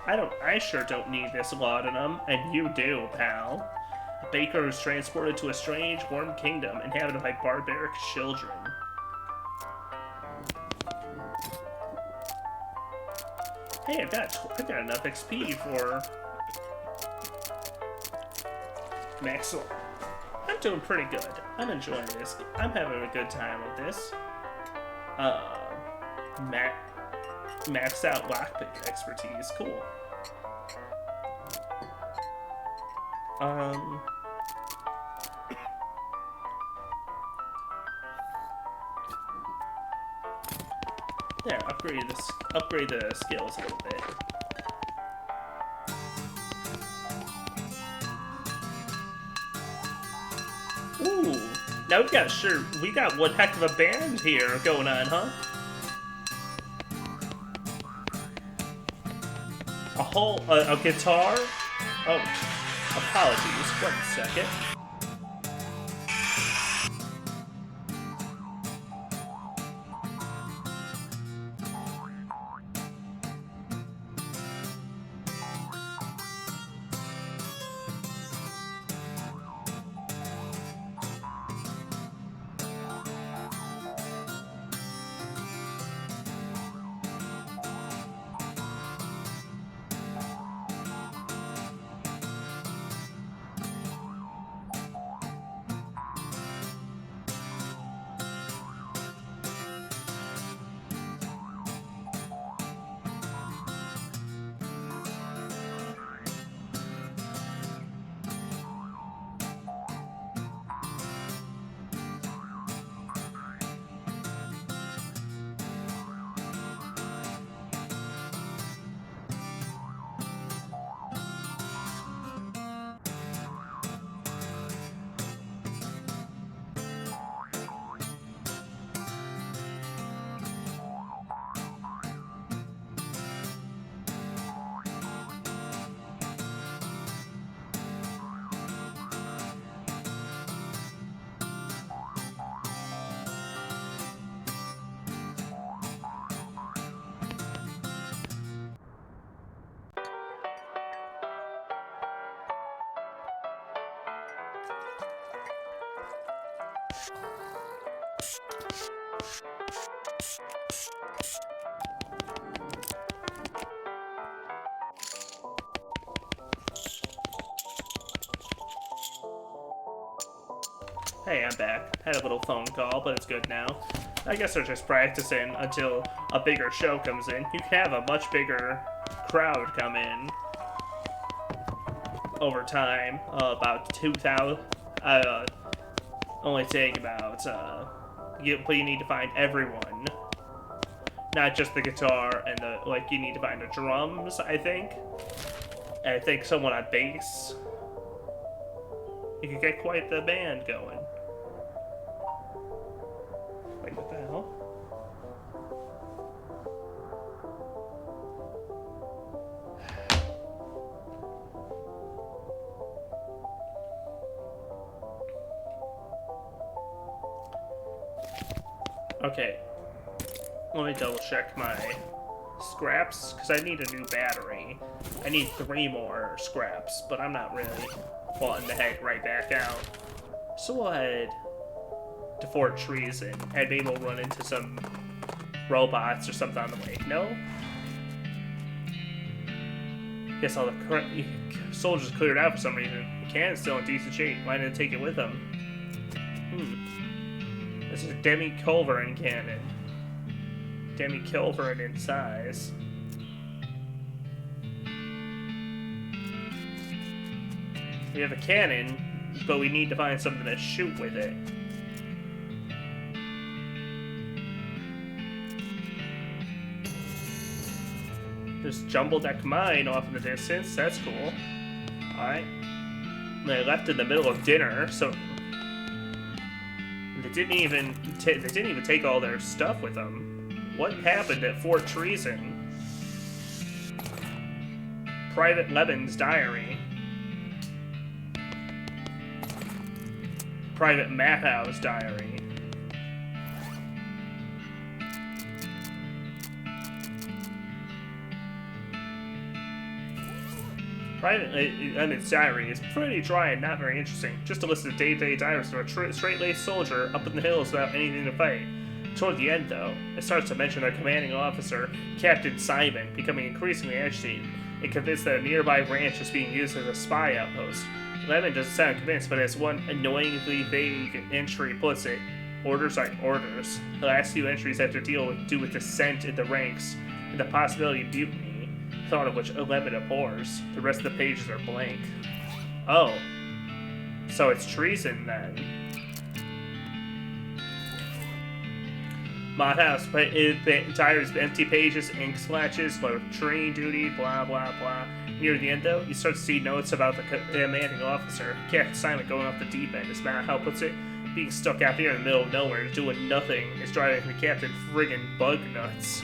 Speaker 1: I sure don't need this laudanum, and you do, pal. A baker who's transported to a strange, warm kingdom inhabited by barbaric children. Hey, I've got enough XP for Maxwell. I'm doing pretty good. I'm enjoying this. I'm having a good time with this. Maxed out lockpick expertise. Cool. upgrade the skills a little bit. Ooh, now we got one heck of a band here going on, huh? A guitar? Oh, apologies, 1 second. Hey, I'm back. Had a little phone call, but it's good now. I guess they're just practicing until a bigger show comes in. You can have a much bigger crowd come in over time. About 2,000. Only take about. But you need to find everyone, not just the guitar and you need to find the drums. I think. And I think someone on bass. You could get quite the band going. Wait, what the hell? Okay. Let me double check my scraps, because I need a new battery. I need 3 more scraps, but I'm not really wanting to head right back out. So we'll head to Fort Treason, and maybe we'll run into some robots or something on the way. No? Guess all the soldiers cleared out for some reason. The cannon's still in decent shape. Why didn't take it with them? This is a demi-culverin cannon. Demi-culverin in size. We have a cannon, but we need to find something to shoot with it. There's Jumble Deck Mine off in the distance. That's cool. Alright. They left in the middle of dinner, so they didn't even take all their stuff with them. What happened at Fort Treason? Private Levin's diary. Private Madhouse diary. Private Levin's diary is pretty dry and not very interesting. Just a list of day-to-day diaries of a straight-laced soldier up in the hills without anything to fight. Toward the end, though, it starts to mention their commanding officer, Captain Simon, becoming increasingly agitated and convinced that a nearby ranch is being used as a spy outpost. Levin doesn't sound convinced, but as one annoyingly vague entry puts it, orders are orders. The last few entries have to do with dissent in the ranks and the possibility of mutiny, thought of which Levin abhors. The rest of the pages are blank. Oh. So it's treason, then. Modhouse, but the diary's empty pages, ink splashes, like train duty, blah blah blah. Near the end, though, you start to see notes about the commanding officer, Captain Simon, going off the deep end. As Modhouse puts it, being stuck out here in the middle of nowhere, doing nothing, is driving the captain friggin' bug nuts.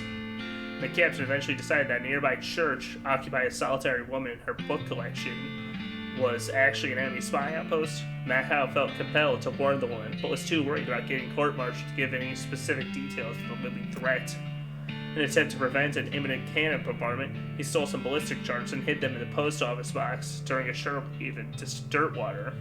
Speaker 1: The captain eventually decided that a nearby church, occupied by a solitary woman in her book collection, was actually an enemy spy outpost. Modhouse felt compelled to warn the woman, but was too worried about getting court-martialed to give any specific details of the looming threat. In an attempt to prevent an imminent cannon bombardment, he stole some ballistic charts and hid them in the post office box during a shuttle leave into Dirtwater.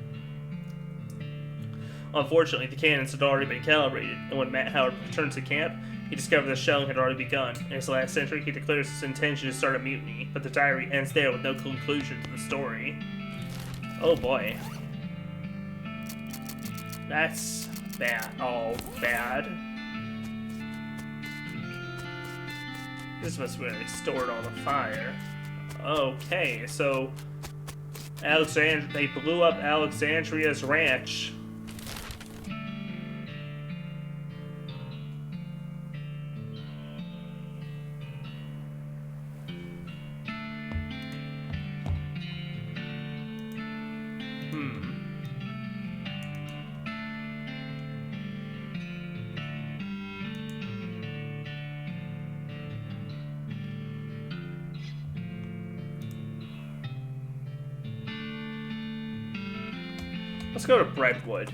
Speaker 1: Unfortunately, the cannons had already been calibrated, and when Matt Howard returned to camp, he discovered the shelling had already begun. In his last entry, he declares his intention to start a mutiny, but the diary ends there with no conclusion to the story. Oh boy. That's bad. All bad. This must be where they stored all the fire. Okay, so they blew up Alexandria's ranch. Let's go to Brentwood.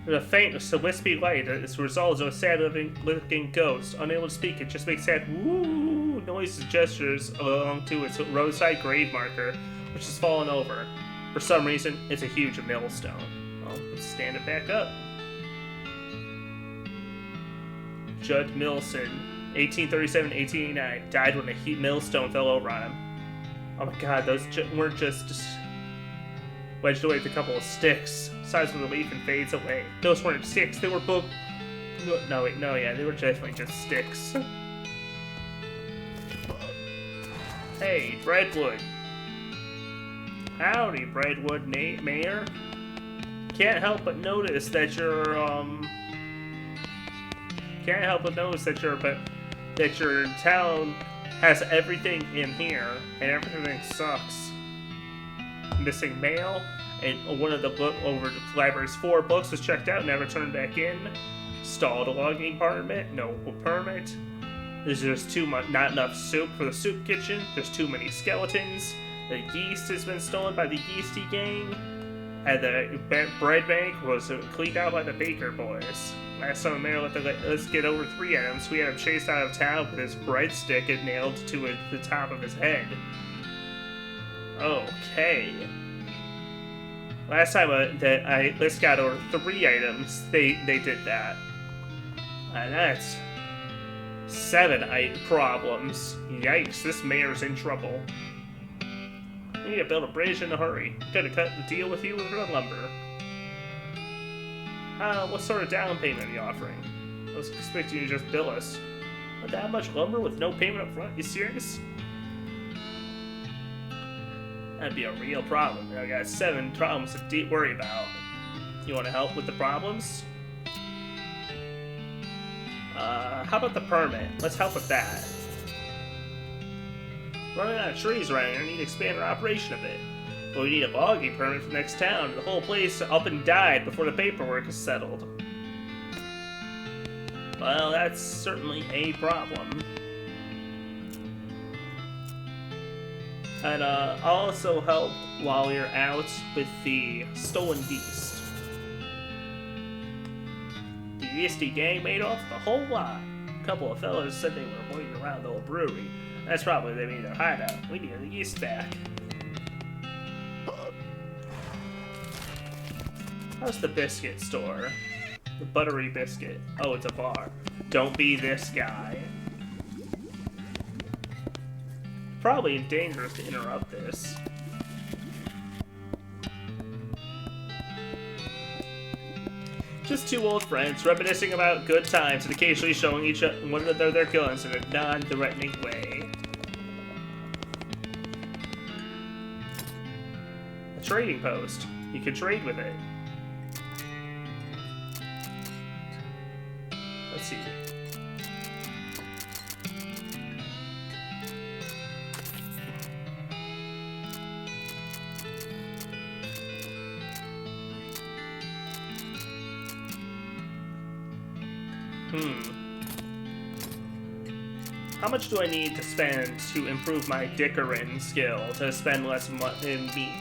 Speaker 1: There's a faint, wispy light as a result of a sad-looking ghost. Unable to speak, it just makes sad woo noises and gestures along to its roadside grave marker, which has fallen over. For some reason, it's a huge millstone. Well, let's stand it back up. Judd Millson, 1837-1889, died when a millstone fell over on him. Oh my god, those weren't just wedged away with a couple of sticks. Sighs with relief and fades away. Those weren't sticks, they were both... No, wait, no, yeah, they were definitely just sticks. Hey, Brentwood. Howdy, Brentwood Mayor. Can't help but notice that your town has everything in here, and everything sucks. Missing mail, and one of the over the library's 4 books was checked out, never turned back in. Stalled a logging permit, no permit. There's just not enough soup for the soup kitchen. There's too many skeletons. The yeast has been stolen by the yeasty gang, and the bread bank was cleaned out by the baker boys. Last time the mayor let us get over 3 items, we had him chased out of town with his breadstick and nailed to the top of his head. Okay. Last time I got over 3 items, they did that. And that's 7 problems. Yikes, this mayor's in trouble. We need to build a bridge in a hurry. Gotta cut the deal with you for the lumber. What sort of down payment are you offering? I was expecting you to just bill us. Not that much lumber with no payment up front? You serious? That'd be a real problem. I got 7 problems to worry about. You want to help with the problems? How about the permit? Let's help with that. Running out of trees around here, need to expand our operation a bit. But we need a logging permit for the next town. The whole place up and died before the paperwork is settled. Well, that's certainly a problem. And I'll also help while you're out with the stolen yeast. The yeasty gang made off the whole lot. A couple of fellas said they were waiting around the old brewery. That's probably they made their hideout. We need the yeast back. How's the biscuit store? The buttery biscuit. Oh, it's a bar. Don't be this guy. Probably dangerous to interrupt this. Just 2 old friends reminiscing about good times and occasionally showing each other one another their guns in a non-threatening way. A trading post. You can trade with it. Let's see. How much do I need to spend to improve my Dickerin skill to spend less in meat?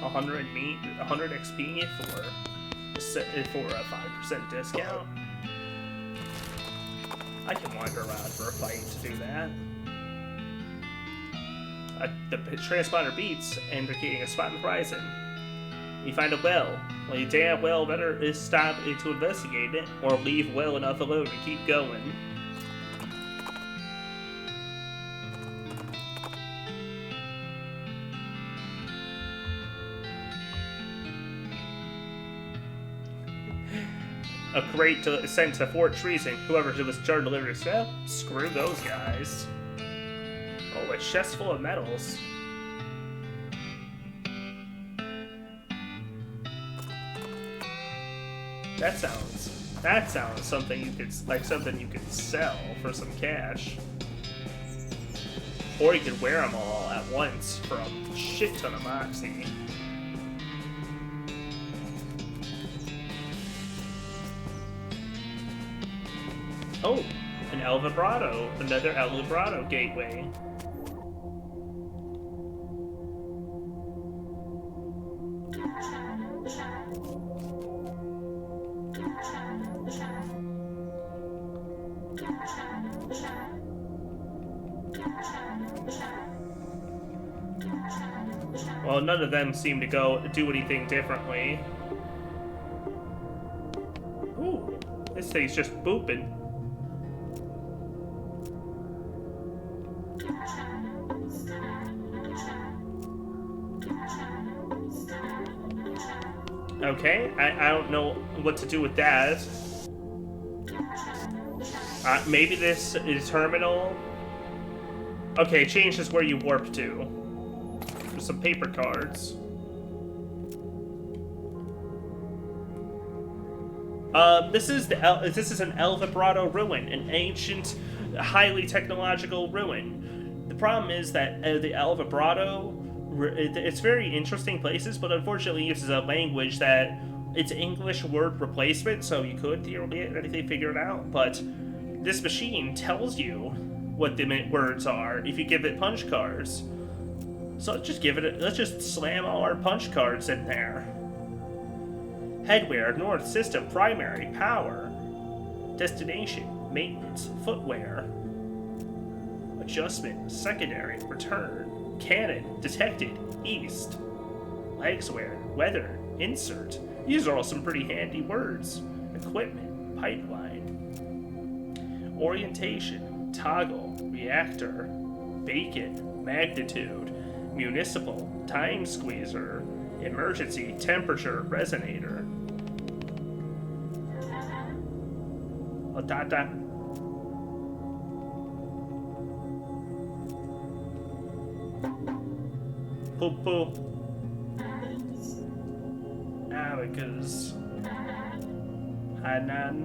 Speaker 1: 100 meat, 100 XP for a 5% discount. I can wander around for a fight to do that. The transponder beeps, indicating a spot in the horizon. You find a well. Well, you damn well better is stop to investigate it, or leave well enough alone and keep going. A crate sent to Fort Treason. Whoever was charged to deliver this, screw those guys. Oh, a chest full of medals. That sounds something you could sell for some cash. Or you could wear them all at once for a shit ton of moxie. Oh, an El Vibrato, another El Vibrato gateway. Well, none of them seem to do anything differently. Ooh, this thing's just booping. Okay, I don't know what to do with that. Maybe this is terminal. Okay, change is where you warp to. There's some paper cards. This is an El Vibrato ruin, an ancient, highly technological ruin. The problem is that the El Vibrato, it's very interesting places, but unfortunately uses a language that it's English word replacement, so you could theoretically figure it out, but this machine tells you what the words are if you give it punch cards. So let's just slam all our punch cards in there. Headwear, north, system, primary, power, destination, maintenance, footwear, adjustment, secondary, return, cannon, detected, east, legswear, weather, insert. These are all some pretty handy words. Equipment, pipeline, orientation, toggle, reactor, bacon, magnitude, municipal, time squeezer, emergency, temperature, resonator. Otata. Poo-poo. Abacus. Hanan.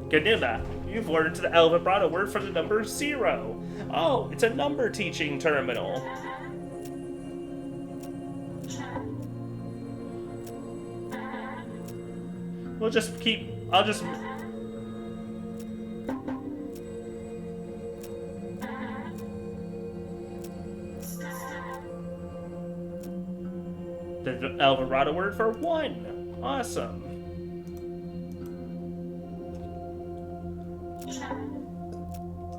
Speaker 1: Ganilla, you've ordered to the El Vibrato word for the number 0. Oh, it's a number teaching terminal. I'll just... The El Vibrato word for 1. Awesome.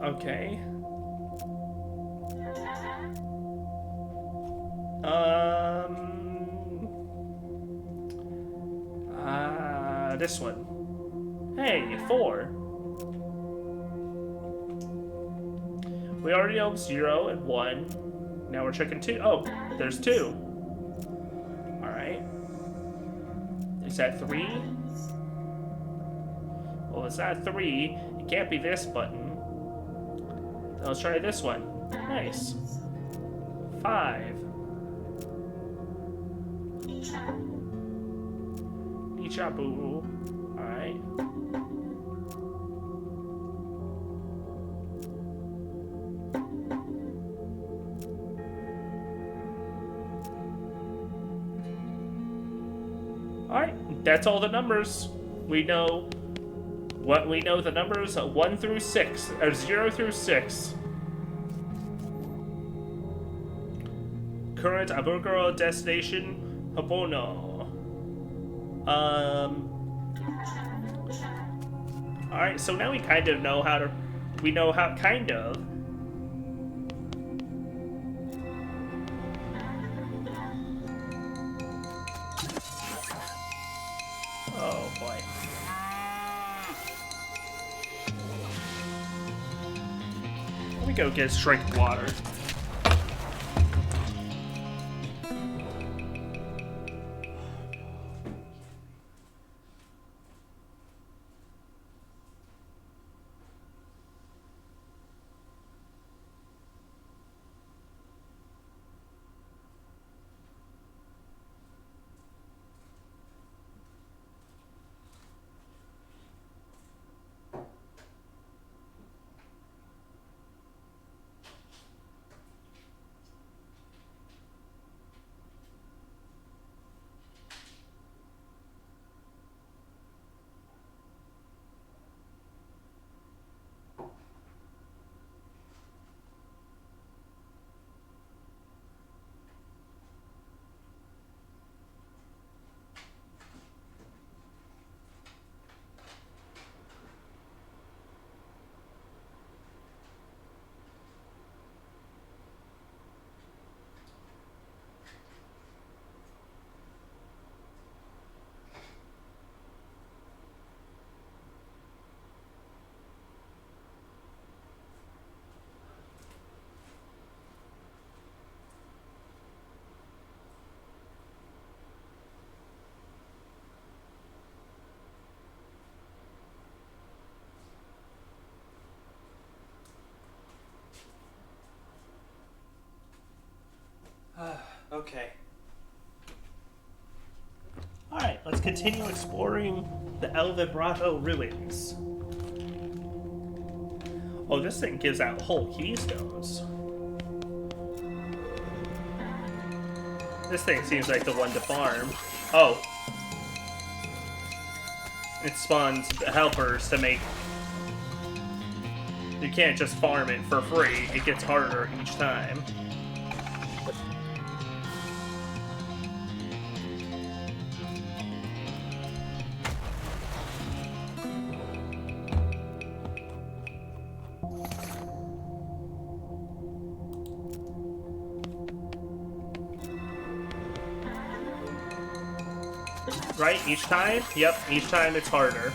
Speaker 1: Okay. This one. Hey, 4. We already know 0 and 1. Now we're checking 2. Oh, there's 2. Alright. Is that 3? Well, it's not 3. It can't be this button. Let's try this one. Nice. 5. Nichabu. Alright. Alright, that's all the numbers. We know what we know the numbers 1 through 6, or 0 through 6. Current Aburguro destination Habono. Alright, so now we kind of know how to. We know how, kind of. Oh boy. Let me go get a drink of water. Okay. Alright, let's continue exploring the El Vibrato ruins. Oh, this thing gives out whole keystones. This thing seems like the one to farm. Oh. It spawns helpers to make... You can't just farm it for free. It gets harder each time. Right? Each time? Yep, each time it's harder.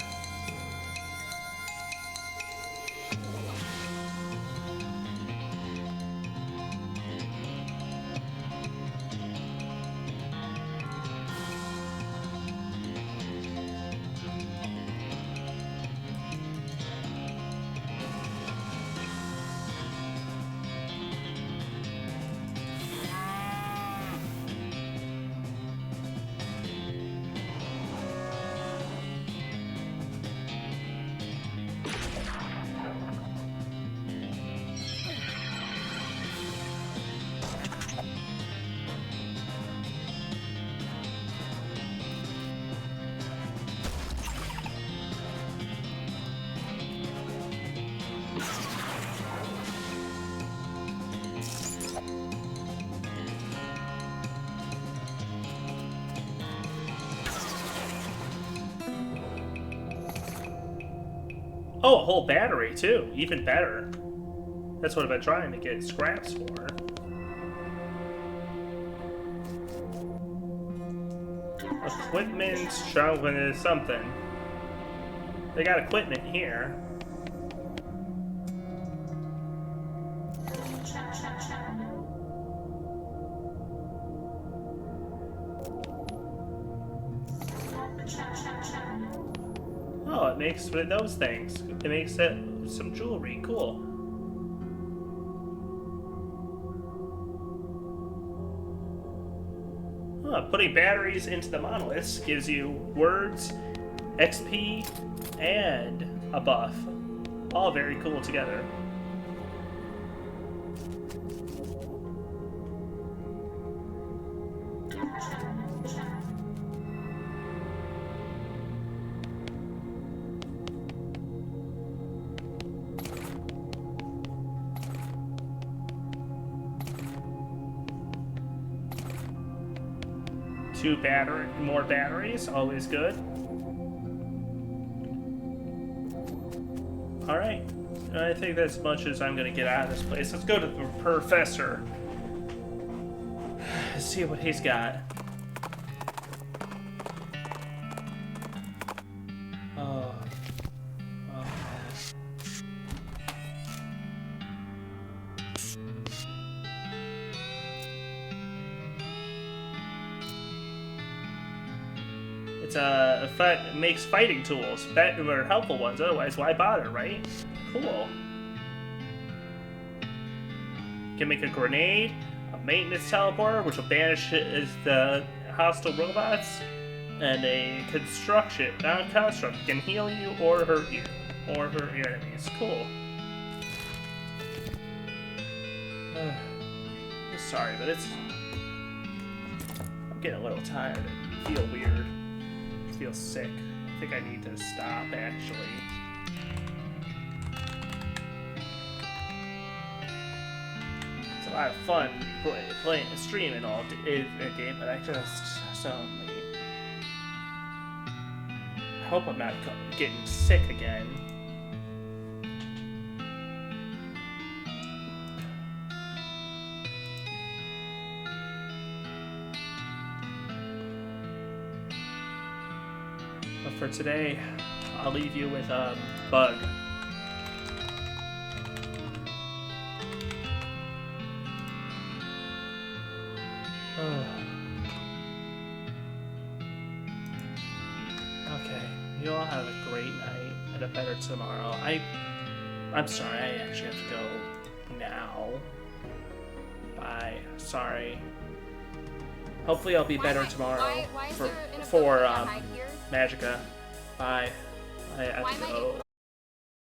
Speaker 1: Oh, a whole battery, too. Even better. That's what I've been trying to get scraps for. Equipment, shoveling, something. They got equipment here. Oh, it makes those things. It makes it some jewelry. Cool. Huh. Putting batteries into the monoliths gives you words, XP, and a buff. All very cool together. More batteries, always good. Alright, I think that's as much as I'm gonna get out of this place. Let's go to the professor. See what he's got. Oh. Oh. It makes fighting tools. Or helpful ones, otherwise why bother, right? Cool. Can make a grenade, a maintenance teleporter, which will banish the hostile robots, and a construct can heal you or hurt your enemies. Cool. Sorry, but I'm getting a little tired. I feel weird. I feel sick. I think I need to stop, actually. It's a lot of fun playing a stream and all a game, but I just suddenly hope I'm not getting sick again. But for today, I'll leave you with Bug. Okay, you all have a great night and a better tomorrow. I'm sorry, I actually have to go now. Bye. Sorry. Hopefully I'll be better tomorrow for Magica. Bye. I have to go.